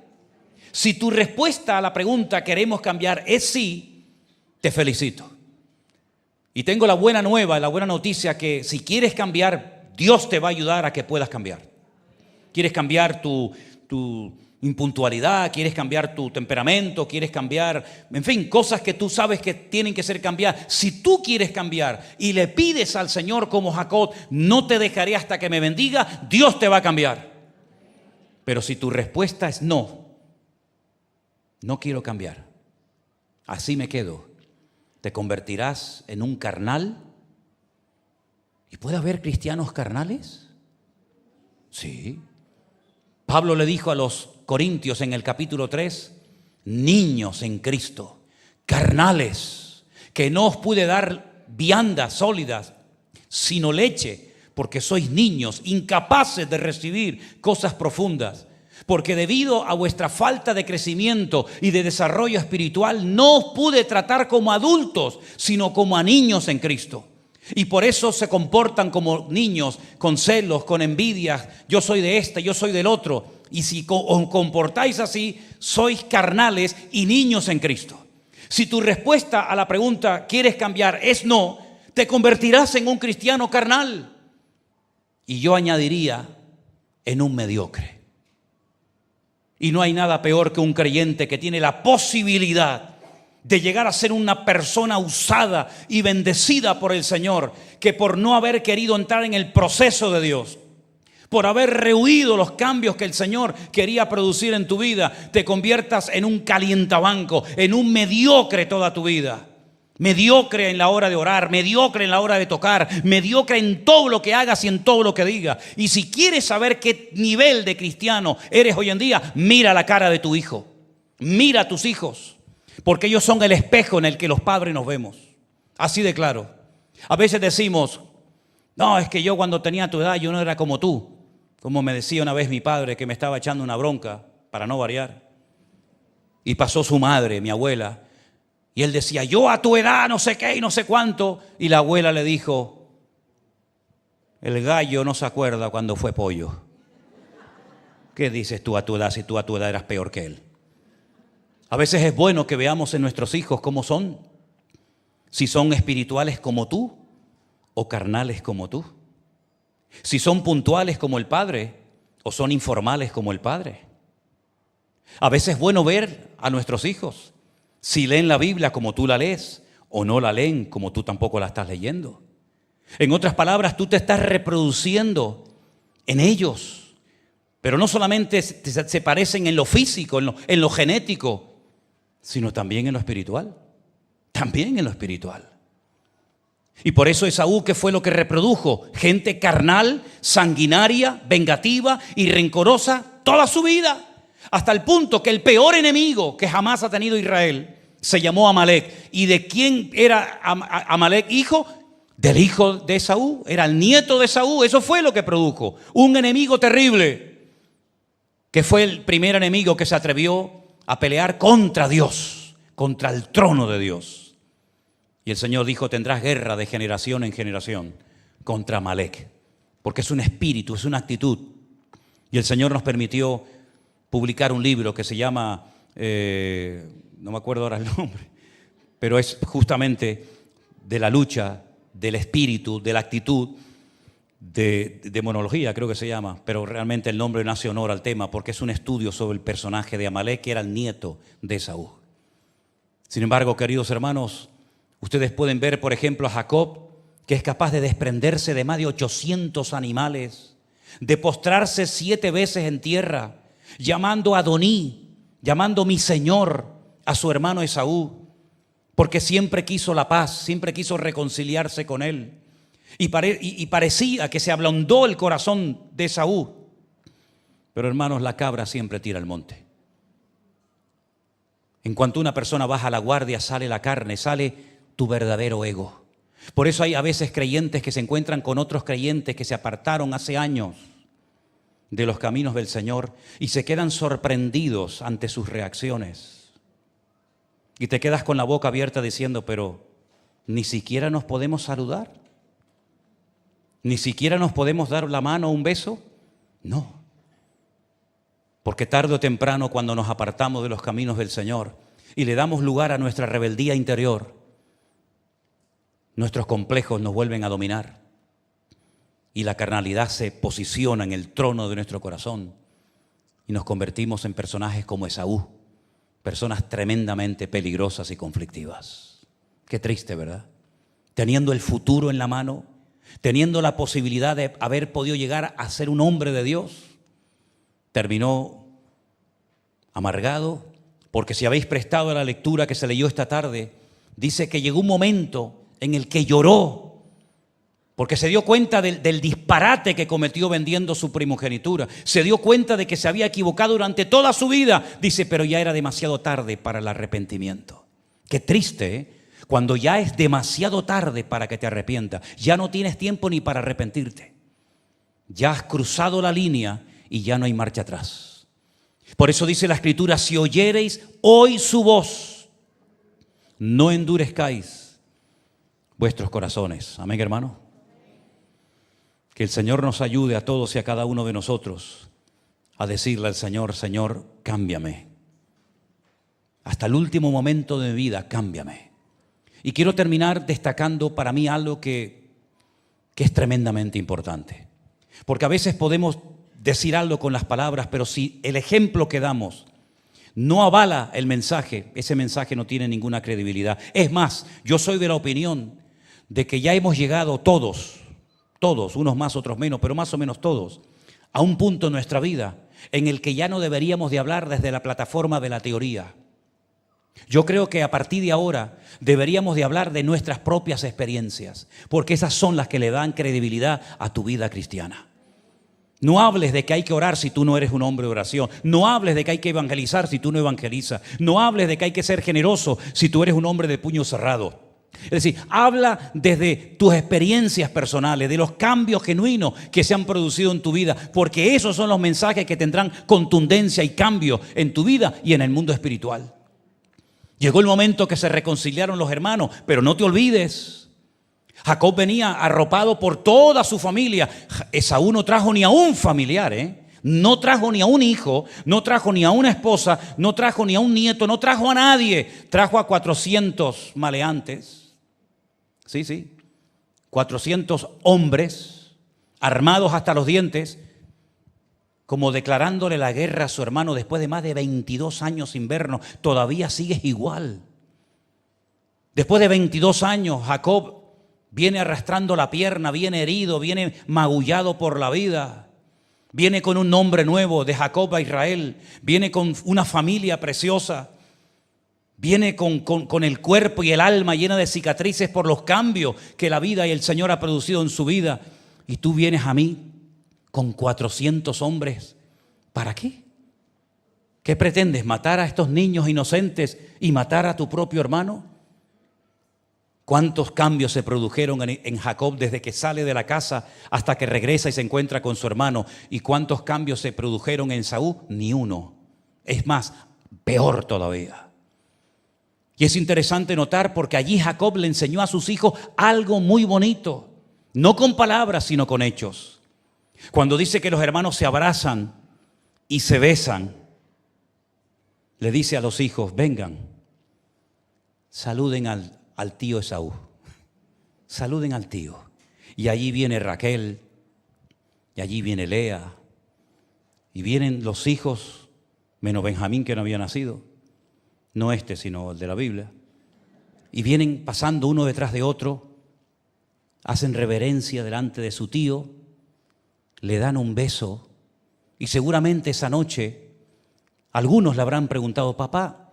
Si tu respuesta a la pregunta ¿queremos cambiar? Es sí, te felicito. Y tengo la buena nueva, la buena noticia, que si quieres cambiar, Dios te va a ayudar a que puedas cambiar. ¿Quieres cambiar tu impuntualidad? ¿Quieres cambiar tu temperamento? ¿Quieres cambiar, en fin, cosas que tú sabes que tienen que ser cambiadas? Si tú quieres cambiar y le pides al Señor como Jacob, no te dejaré hasta que me bendiga, Dios te va a cambiar. Pero si tu respuesta es no, no quiero cambiar, así me quedo, te convertirás en un carnal. ¿Y puede haber cristianos carnales? Sí. Pablo le dijo a los Corintios en el capítulo 3, niños en Cristo, carnales, que no os pude dar viandas sólidas, sino leche, porque sois niños, incapaces de recibir cosas profundas, porque debido a vuestra falta de crecimiento y de desarrollo espiritual, no os pude tratar como adultos, sino como a niños en Cristo. Y por eso se comportan como niños, con celos, con envidias. Yo soy de este, yo soy del otro. Y si os comportáis así, sois carnales y niños en Cristo. Si tu respuesta a la pregunta ¿quieres cambiar? Es no, te convertirás en un cristiano carnal. Y yo añadiría, en un mediocre. Y no hay nada peor que un creyente que tiene la posibilidad de llegar a ser una persona usada y bendecida por el Señor, que por no haber querido entrar en el proceso de Dios, por haber rehuido los cambios que el Señor quería producir en tu vida, te conviertas en un calientabanco, en un mediocre toda tu vida. Mediocre en la hora de orar, mediocre en la hora de tocar, mediocre en todo lo que hagas y en todo lo que digas. Y si quieres saber qué nivel de cristiano eres hoy en día, mira la cara de tu hijo, mira a tus hijos. Porque ellos son el espejo en el que los padres nos vemos. Así de claro. A veces decimos, no, es que yo cuando tenía tu edad yo no era como tú. Como me decía una vez mi padre, que me estaba echando una bronca, para no variar. Y pasó su madre, mi abuela. Y él decía, yo a tu edad no sé qué y no sé cuánto. Y la abuela le dijo, el gallo no se acuerda cuando fue pollo. ¿Qué dices tú a tu edad si tú a tu edad eras peor que él? A veces es bueno que veamos en nuestros hijos cómo son, si son espirituales como tú o carnales como tú, si son puntuales como el Padre o son informales como el Padre. A veces es bueno ver a nuestros hijos si leen la Biblia como tú la lees o no la leen como tú tampoco la estás leyendo. En otras palabras, tú te estás reproduciendo en ellos, pero no solamente se parecen en lo físico, en lo genético, sino también en lo espiritual. también en lo espiritual. Y por eso Esaú, ¿qué fue lo que reprodujo? Gente carnal, sanguinaria, vengativa y rencorosa toda su vida. Hasta el punto que el peor enemigo que jamás ha tenido Israel se llamó Amalek. ¿Y de quién era Amalek? Hijo del hijo de Esaú. Era el nieto de Esaú. Eso fue lo que produjo. Un enemigo terrible, que fue el primer enemigo que se atrevió a pelear contra Dios, contra el trono de Dios. Y el Señor dijo, tendrás guerra de generación en generación contra Amalek, porque es un espíritu, es una actitud. Y el Señor nos permitió publicar un libro que se llama, no me acuerdo ahora el nombre, pero es justamente de la lucha, del espíritu, de la actitud, de demonología creo que se llama, pero realmente el nombre no hace honor al tema, porque es un estudio sobre el personaje de Amalek, que era el nieto de Esaú. Sin embargo, queridos hermanos, ustedes pueden ver, por ejemplo, a Jacob, que es capaz de desprenderse de más de 800 animales, de postrarse 7 veces en tierra, llamando a Adoní, llamando mi Señor a su hermano Esaú, porque siempre quiso la paz, siempre quiso reconciliarse con él. Y parecía que se ablandó el corazón de Esaú. Pero hermanos, la cabra siempre tira al monte. En cuanto una persona baja la guardia, sale la carne, sale tu verdadero ego. Por eso hay a veces creyentes que se encuentran con otros creyentes que se apartaron hace años de los caminos del Señor y se quedan sorprendidos ante sus reacciones. Y te quedas con la boca abierta diciendo, pero ni siquiera nos podemos saludar, ni siquiera nos podemos dar la mano o un beso. No, porque tarde o temprano, cuando nos apartamos de los caminos del Señor y le damos lugar a nuestra rebeldía interior, nuestros complejos nos vuelven a dominar y la carnalidad se posiciona en el trono de nuestro corazón y nos convertimos en personajes como Esaú, personas tremendamente peligrosas y conflictivas. Qué triste, ¿verdad? Teniendo el futuro en la mano, teniendo la posibilidad de haber podido llegar a ser un hombre de Dios, terminó amargado, porque si habéis prestado a la lectura que se leyó esta tarde, dice que llegó un momento en el que lloró, porque se dio cuenta del disparate que cometió vendiendo su primogenitura. Se dio cuenta de que se había equivocado durante toda su vida. Dice, pero ya era demasiado tarde para el arrepentimiento. Qué triste, ¿eh? Cuando ya es demasiado tarde para que te arrepientas. Ya no tienes tiempo ni para arrepentirte. Ya has cruzado la línea y ya no hay marcha atrás. Por eso dice la Escritura, si oyereis hoy su voz, no endurezcáis vuestros corazones. Amén, hermano. Que el Señor nos ayude a todos y a cada uno de nosotros a decirle al Señor, Señor, cámbiame. Hasta el último momento de mi vida, cámbiame. Y quiero terminar destacando para mí algo que es tremendamente importante. Porque a veces podemos decir algo con las palabras, pero si el ejemplo que damos no avala el mensaje, ese mensaje no tiene ninguna credibilidad. Es más, yo soy de la opinión de que ya hemos llegado todos, unos más, otros menos, pero más o menos todos, a un punto en nuestra vida en el que ya no deberíamos de hablar desde la plataforma de la teoría. Yo creo que a partir de ahora deberíamos de hablar de nuestras propias experiencias, porque esas son las que le dan credibilidad a tu vida cristiana. No hables de que hay que orar si tú no eres un hombre de oración. No hables de que hay que evangelizar si tú no evangelizas. No hables de que hay que ser generoso si tú eres un hombre de puño cerrado. Es decir, habla desde tus experiencias personales, de los cambios genuinos que se han producido en tu vida, porque esos son los mensajes que tendrán contundencia y cambio en tu vida y en el mundo espiritual. Llegó el momento que se reconciliaron los hermanos, pero no te olvides, Jacob venía arropado por toda su familia. Esaú no trajo ni a un familiar, no trajo ni a un hijo, no trajo ni a una esposa, no trajo ni a un nieto, no trajo a nadie. Trajo a 400 maleantes. Sí, 400 hombres armados hasta los dientes, como declarándole la guerra a su hermano después de más de 22 años sin vernos. Todavía sigues igual. Después de 22 años, Jacob viene arrastrando la pierna, viene herido, viene magullado por la vida. Viene con un nombre nuevo de Jacob a Israel. Viene con una familia preciosa. Viene con el cuerpo y el alma llena de cicatrices por los cambios que la vida y el Señor ha producido en su vida. Y tú vienes a mí con 400 hombres. ¿Para qué? ¿Qué pretendes? ¿Matar a estos niños inocentes y matar a tu propio hermano? ¿Cuántos cambios se produjeron en Jacob desde que sale de la casa hasta que regresa y se encuentra con su hermano? ¿Y cuántos cambios se produjeron en Esaú? Ni uno. Es más, peor todavía. Y es interesante notar porque allí Jacob le enseñó a sus hijos algo muy bonito. No con palabras, sino con hechos. Cuando dice que los hermanos se abrazan y se besan, le dice a los hijos, vengan, saluden al tío Esaú. Saluden al tío. Y allí viene Raquel, y allí viene Lea, y vienen los hijos, menos Benjamín que no había nacido, no este sino el de la Biblia, y vienen pasando uno detrás de otro, hacen reverencia delante de su tío, le dan un beso, y seguramente esa noche algunos le habrán preguntado, papá,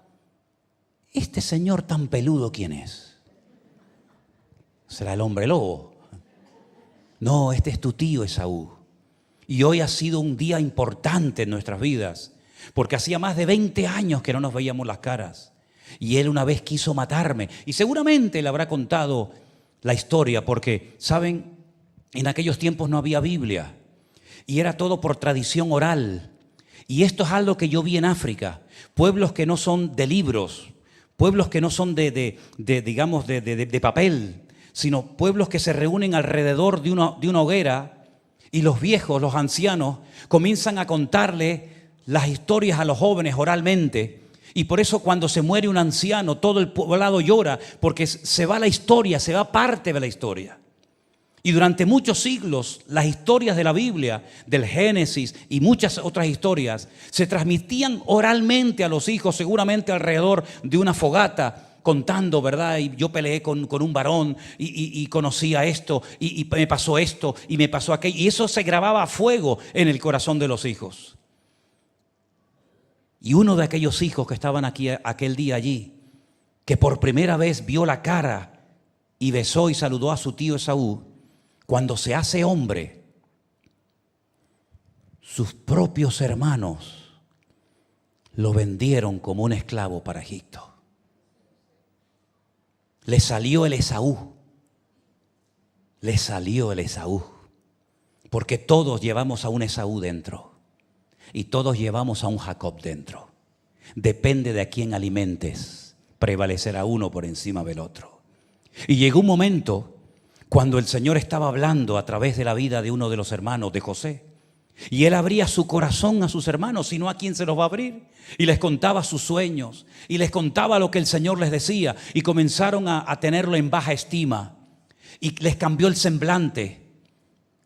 ¿este señor tan peludo quién es? ¿Será el hombre lobo? No, este es tu tío Esaú. Y hoy ha sido un día importante en nuestras vidas, porque hacía más de 20 años que no nos veíamos las caras. Y él una vez quiso matarme. Y seguramente le habrá contado la historia, porque, ¿saben? En aquellos tiempos no había Biblia. Y era todo por tradición oral. Y esto es algo que yo vi en África. Pueblos que no son de libros, pueblos que no son de papel, sino pueblos que se reúnen alrededor de una hoguera y los viejos, los ancianos, comienzan a contarle las historias a los jóvenes oralmente. Y por eso cuando se muere un anciano, todo el poblado llora, porque se va la historia, se va parte de la historia. Y durante muchos siglos, las historias de la Biblia, del Génesis y muchas otras historias, se transmitían oralmente a los hijos, seguramente alrededor de una fogata, contando, ¿verdad? Y yo peleé con un varón y conocía esto, y me pasó esto, y me pasó aquello. Y eso se grababa a fuego en el corazón de los hijos. Y uno de aquellos hijos que estaban aquí aquel día allí, que por primera vez vio la cara y besó y saludó a su tío Esaú, cuando se hace hombre, sus propios hermanos lo vendieron como un esclavo para Egipto. Le salió el Esaú. Le salió el Esaú. Porque todos llevamos a un Esaú dentro. Y todos llevamos a un Jacob dentro. Depende de a quién alimentes. Prevalecerá uno por encima del otro. Y llegó un momento cuando el Señor estaba hablando a través de la vida de uno de los hermanos de José. Y él abría su corazón a sus hermanos, sino a quién se los va a abrir. Y les contaba sus sueños, y les contaba lo que el Señor les decía. Y comenzaron a tenerlo en baja estima. Y les cambió el semblante,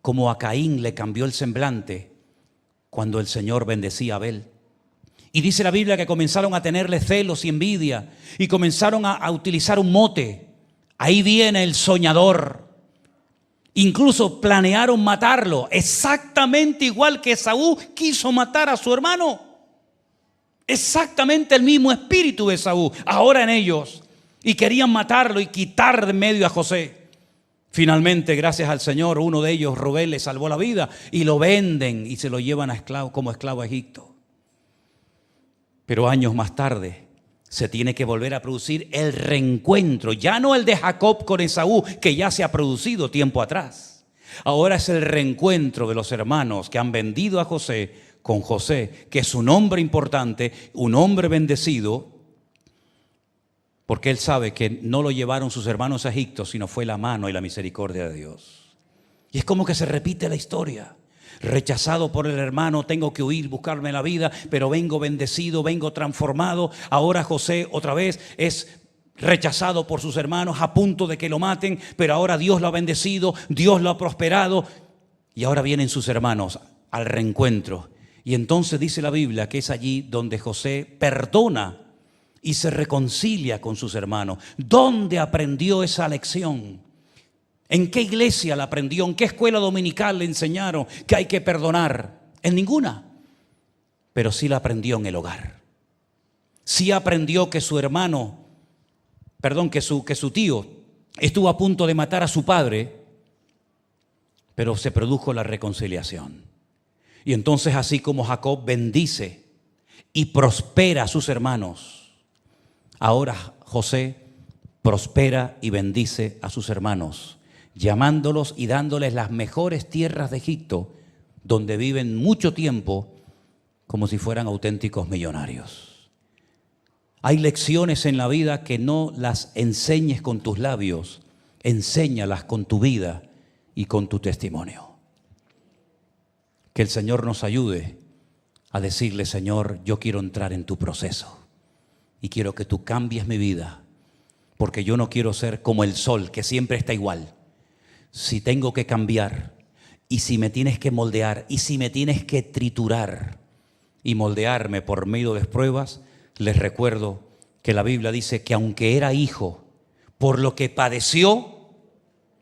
como a Caín le cambió el semblante cuando el Señor bendecía a Abel. Y dice la Biblia que comenzaron a tenerle celos y envidia, y comenzaron a utilizar un mote. Ahí viene el soñador. Incluso planearon matarlo, exactamente igual que Esaú quiso matar a su hermano. Exactamente el mismo espíritu de Esaú, ahora en ellos. Y querían matarlo y quitar de medio a José. Finalmente, gracias al Señor, uno de ellos, Rubén, le salvó la vida y lo venden y se lo llevan como esclavo a Egipto. Pero años más tarde se tiene que volver a producir el reencuentro, ya no el de Jacob con Esaú, que ya se ha producido tiempo atrás. Ahora es el reencuentro de los hermanos que han vendido a José con José, que es un hombre importante, un hombre bendecido, porque él sabe que no lo llevaron sus hermanos a Egipto, sino fue la mano y la misericordia de Dios. Y es como que se repite la historia. Rechazado por el hermano, tengo que huir, buscarme la vida, pero vengo bendecido, vengo transformado. Ahora José otra vez es rechazado por sus hermanos, a punto de que lo maten, pero ahora Dios lo ha bendecido, Dios lo ha prosperado, y ahora vienen sus hermanos al reencuentro. Y entonces dice la Biblia que es allí donde José perdona y se reconcilia con sus hermanos. ¿Dónde aprendió esa lección? ¿En qué iglesia la aprendió? ¿En qué escuela dominical le enseñaron que hay que perdonar? En ninguna. Pero sí la aprendió en el hogar. Sí aprendió que su hermano, que su tío estuvo a punto de matar a su padre, pero se produjo la reconciliación. Y entonces, así como Jacob bendice y prospera a sus hermanos, ahora José prospera y bendice a sus hermanos, llamándolos y dándoles las mejores tierras de Egipto, donde viven mucho tiempo como si fueran auténticos millonarios. Hay lecciones en la vida que no las enseñes con tus labios, enséñalas con tu vida y con tu testimonio. Que el Señor nos ayude a decirle: Señor, yo quiero entrar en tu proceso y quiero que tú cambies mi vida, porque yo no quiero ser como el sol que siempre está igual. Si tengo que cambiar, y si me tienes que moldear, y si me tienes que triturar y moldearme por medio de pruebas, les recuerdo que la Biblia dice que aunque era hijo, por lo que padeció,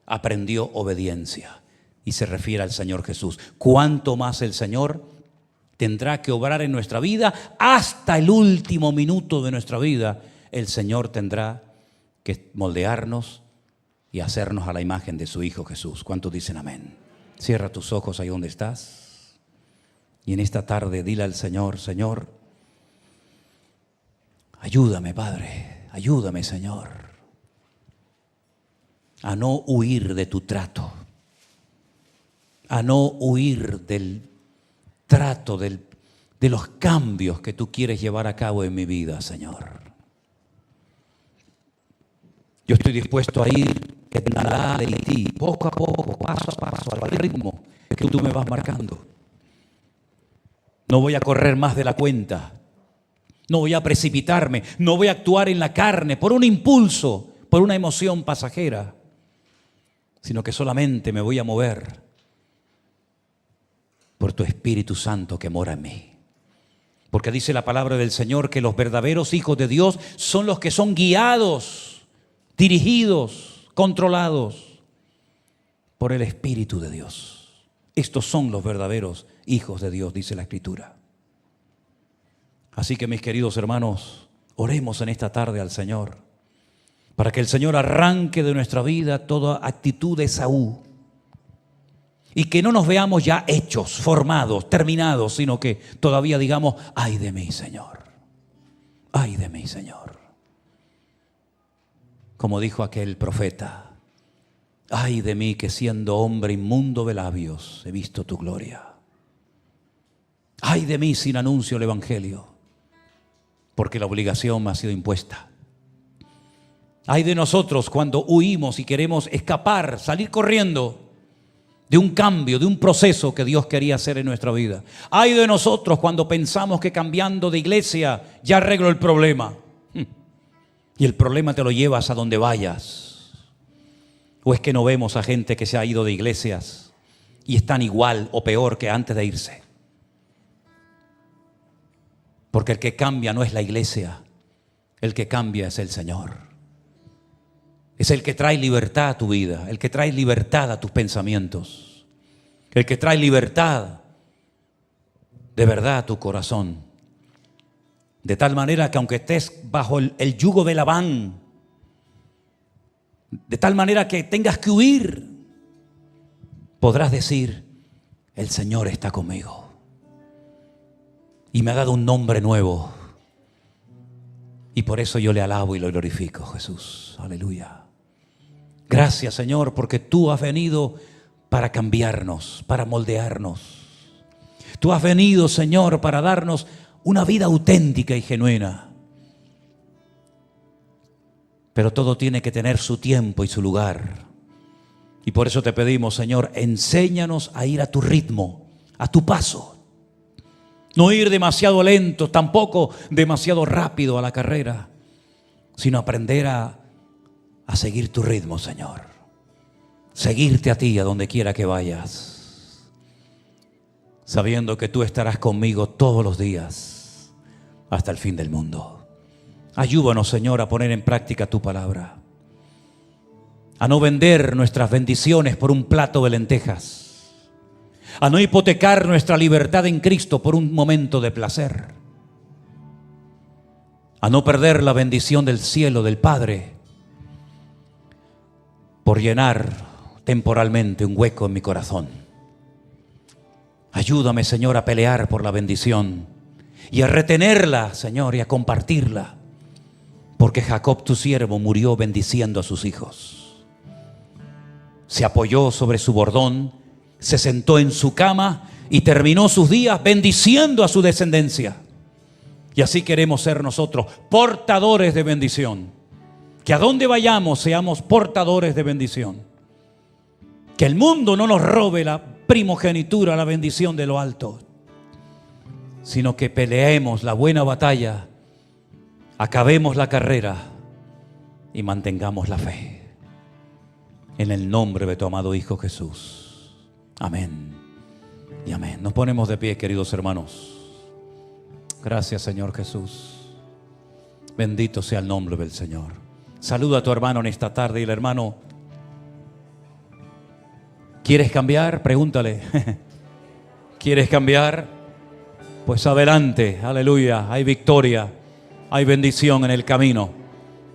aprendió obediencia. Y se refiere al Señor Jesús. ¿Cuánto más el Señor tendrá que obrar en nuestra vida? Hasta el último minuto de nuestra vida, el Señor tendrá que moldearnos y hacernos a la imagen de su Hijo Jesús. ¿Cuántos dicen amén? Cierra tus ojos ahí donde estás. Y en esta tarde dile al Señor: Señor, ayúdame, Padre, ayúdame, Señor, a no huir de tu trato, a no huir del trato, de los cambios que tú quieres llevar a cabo en mi vida, Señor. Yo estoy dispuesto a ir en la de ti, poco a poco, paso a paso, al ritmo que tú me vas marcando. No voy a correr más de la cuenta. No voy a precipitarme. No voy a actuar en la carne por un impulso, por una emoción pasajera, sino que solamente me voy a mover por tu Espíritu Santo que mora en mí. Porque dice la palabra del Señor que los verdaderos hijos de Dios son los que son guiados, dirigidos, controlados por el Espíritu de Dios. Estos son los verdaderos hijos de Dios, dice la Escritura. Así que, mis queridos hermanos, oremos en esta tarde al Señor para que el Señor arranque de nuestra vida toda actitud de Esaú y que no nos veamos ya hechos, formados, terminados, sino que todavía digamos: ay de mí, Señor, ay de mí, Señor. Como dijo aquel profeta: ay de mí, que siendo hombre inmundo de labios he visto tu gloria. Ay de mí sin anuncio el Evangelio, porque la obligación me ha sido impuesta. Ay de nosotros cuando huimos y queremos escapar, salir corriendo de un cambio, de un proceso que Dios quería hacer en nuestra vida. Ay de nosotros cuando pensamos que cambiando de iglesia ya arreglo el problema. Y el problema te lo llevas a donde vayas. ¿O es que no vemos a gente que se ha ido de iglesias y están igual o peor que antes de irse? Porque el que cambia no es la iglesia, el que cambia es el Señor. Es el que trae libertad a tu vida, el que trae libertad a tus pensamientos, el que trae libertad de verdad a tu corazón. De tal manera que aunque estés bajo el yugo de Labán, de tal manera que tengas que huir, podrás decir: el Señor está conmigo y me ha dado un nombre nuevo, y por eso yo le alabo y lo glorifico, Jesús. Aleluya. Gracias, Señor, porque tú has venido para cambiarnos, para moldearnos. Tú has venido, Señor, para darnos una vida auténtica y genuina. Pero todo tiene que tener su tiempo y su lugar. Y por eso te pedimos, Señor, enséñanos a ir a tu ritmo, a tu paso. No ir demasiado lento, tampoco demasiado rápido a la carrera, sino aprender a seguir tu ritmo, Señor. Seguirte a ti a donde quiera que vayas, sabiendo que tú estarás conmigo todos los días hasta el fin del mundo. Ayúdanos, Señor, a poner en práctica tu palabra, a no vender nuestras bendiciones por un plato de lentejas, a no hipotecar nuestra libertad en Cristo por un momento de placer, a no perder la bendición del cielo del Padre por llenar temporalmente un hueco en mi corazón. Ayúdame, Señor, a pelear por la bendición y a retenerla, Señor, y a compartirla, porque Jacob, tu siervo, murió bendiciendo a sus hijos. Se apoyó sobre su bordón, se sentó en su cama y terminó sus días bendiciendo a su descendencia. Y así queremos ser nosotros, portadores de bendición. Que a donde vayamos seamos portadores de bendición. Que el mundo no nos robe la primogenitura, la bendición de lo alto, sino que peleemos la buena batalla, acabemos la carrera y mantengamos la fe. En el nombre de tu amado Hijo Jesús. Amén y amén. Nos ponemos de pie, queridos hermanos. Gracias, Señor Jesús. Bendito sea el nombre del Señor. Saluda a tu hermano en esta tarde y el hermano, ¿quieres cambiar? Pregúntale. ¿Quieres cambiar? Pues adelante, aleluya. Hay victoria, hay bendición en el camino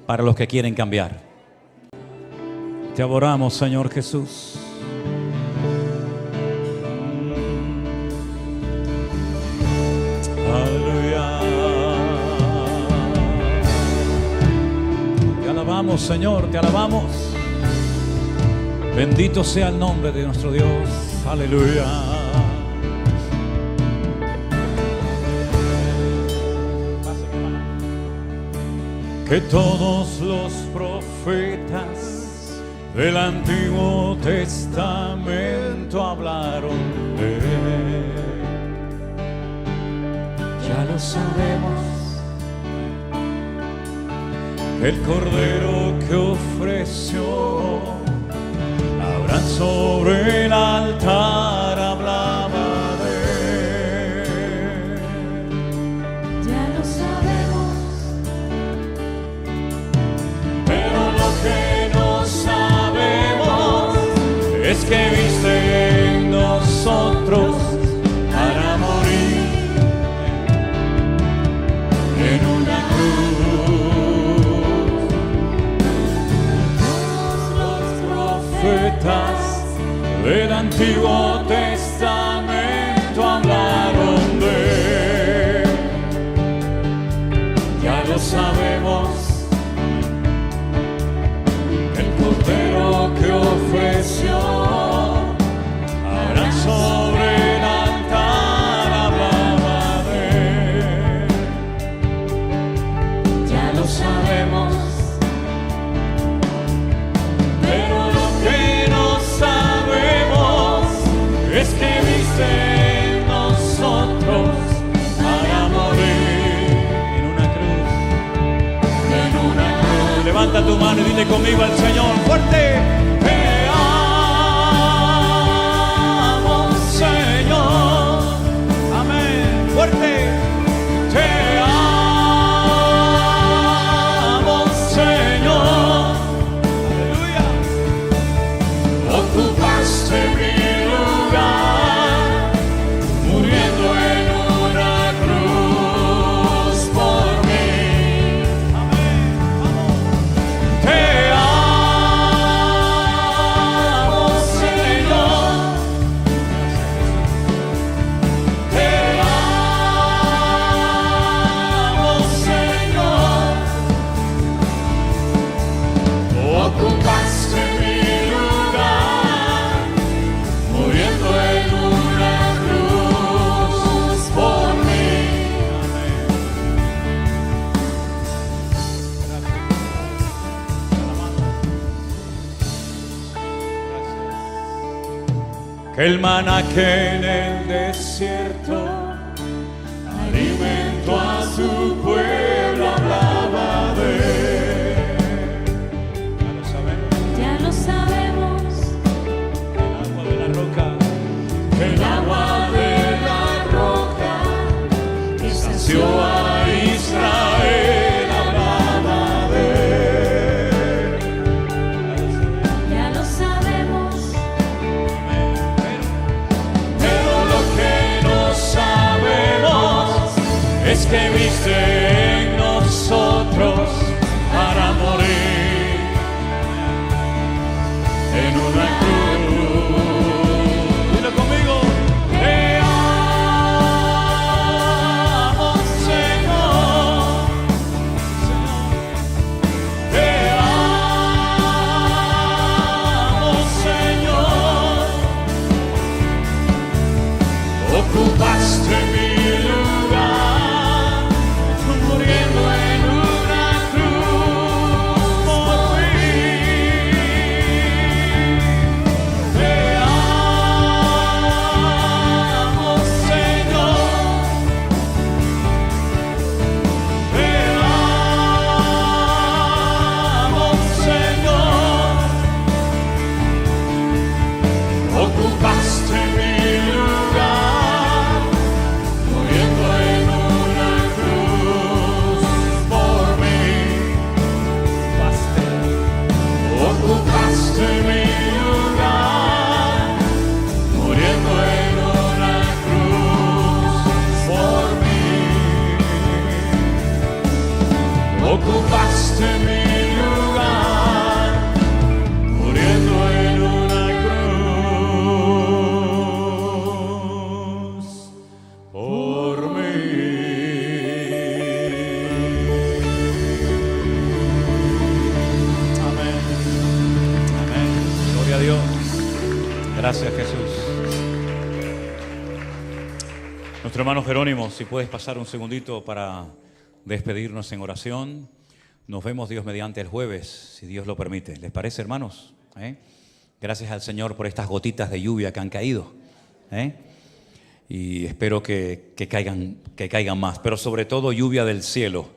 para los que quieren cambiar. Te adoramos, Señor Jesús. Aleluya. Te alabamos, Señor, te alabamos. Bendito sea el nombre de nuestro Dios. Aleluya. Que todos los profetas del Antiguo Testamento hablaron de él. Ya lo sabemos, el Cordero que ofreció Abraham sobre el altar hablaba de él. Ya lo sabemos, pero lo que no sabemos es que viste en nosotros para morir en una cruz. Todos los profetas del Antiguo Testamento hablaron de él. Ya lo sabemos, el Cordero que ofreció Abraham sobre el altar hablaba de él. ya lo sabemos, Pero lo que no sabemos es que viste en nosotros para morir en una cruz. En una cruz. Levanta tu mano y dile conmigo al Señor fuerte: te amo, Señor. Amén. Fuerte. Te amo, Señor. Aleluya. Ocupaste mi lugar, muriendo en una cruz por mí. Amén. Vamos. Te amo, Señor. Te amo, Señor. Ocupaste mi lugar, muriendo en una cruz por mí. Que el maná que en el desierto alimentó a su pueblo hablaba de él. Ya lo sabemos. ya lo sabemos, El agua de la roca. el agua de la roca Que sació a Israel hablaba de él. ya lo sabemos, Pero lo que no sabemos es que viste en nosotros a Dios. Gracias, Jesús. Nuestro hermano Jerónimo, si puedes pasar un segundito para despedirnos en oración. Nos vemos, Dios mediante, el jueves, si Dios lo permite. ¿Les parece, hermanos? Gracias al Señor por estas gotitas de lluvia que han caído. Y espero que caigan más, pero sobre todo lluvia del cielo,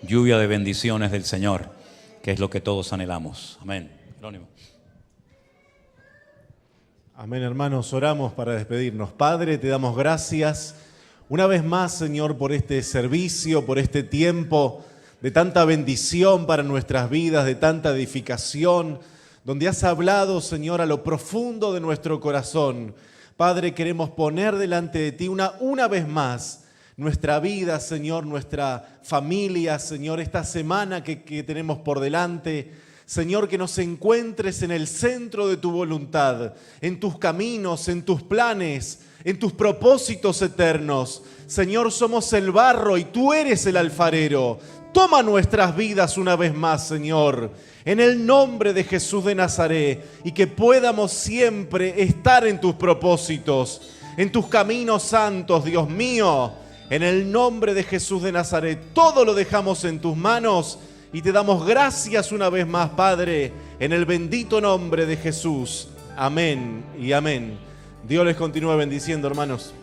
lluvia de bendiciones del Señor, que es lo que todos anhelamos. Amén. Jerónimo. Amén, hermanos, oramos para despedirnos. Padre, te damos gracias una vez más, Señor, por este servicio, por este tiempo de tanta bendición para nuestras vidas, de tanta edificación, donde has hablado, Señor, a lo profundo de nuestro corazón. Padre, queremos poner delante de ti una vez más nuestra vida, Señor, nuestra familia, Señor, esta semana que tenemos por delante. Señor, que nos encuentres en el centro de tu voluntad, en tus caminos, en tus planes, en tus propósitos eternos. Señor, somos el barro y tú eres el alfarero. Toma nuestras vidas una vez más, Señor, en el nombre de Jesús de Nazaret, y que podamos siempre estar en tus propósitos, en tus caminos santos, Dios mío. En el nombre de Jesús de Nazaret, todo lo dejamos en tus manos y te damos gracias una vez más, Padre, en el bendito nombre de Jesús. Amén y amén. Dios les continúe bendiciendo, hermanos.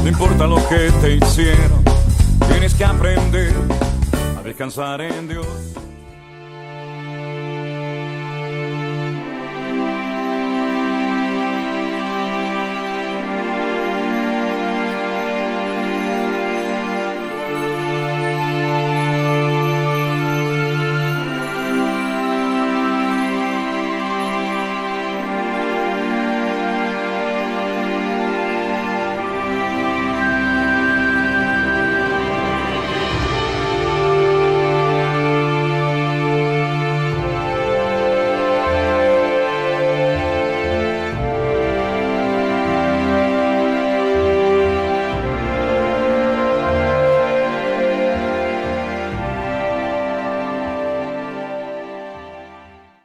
No importa lo que te hicieron, tienes que aprender a descansar en Dios.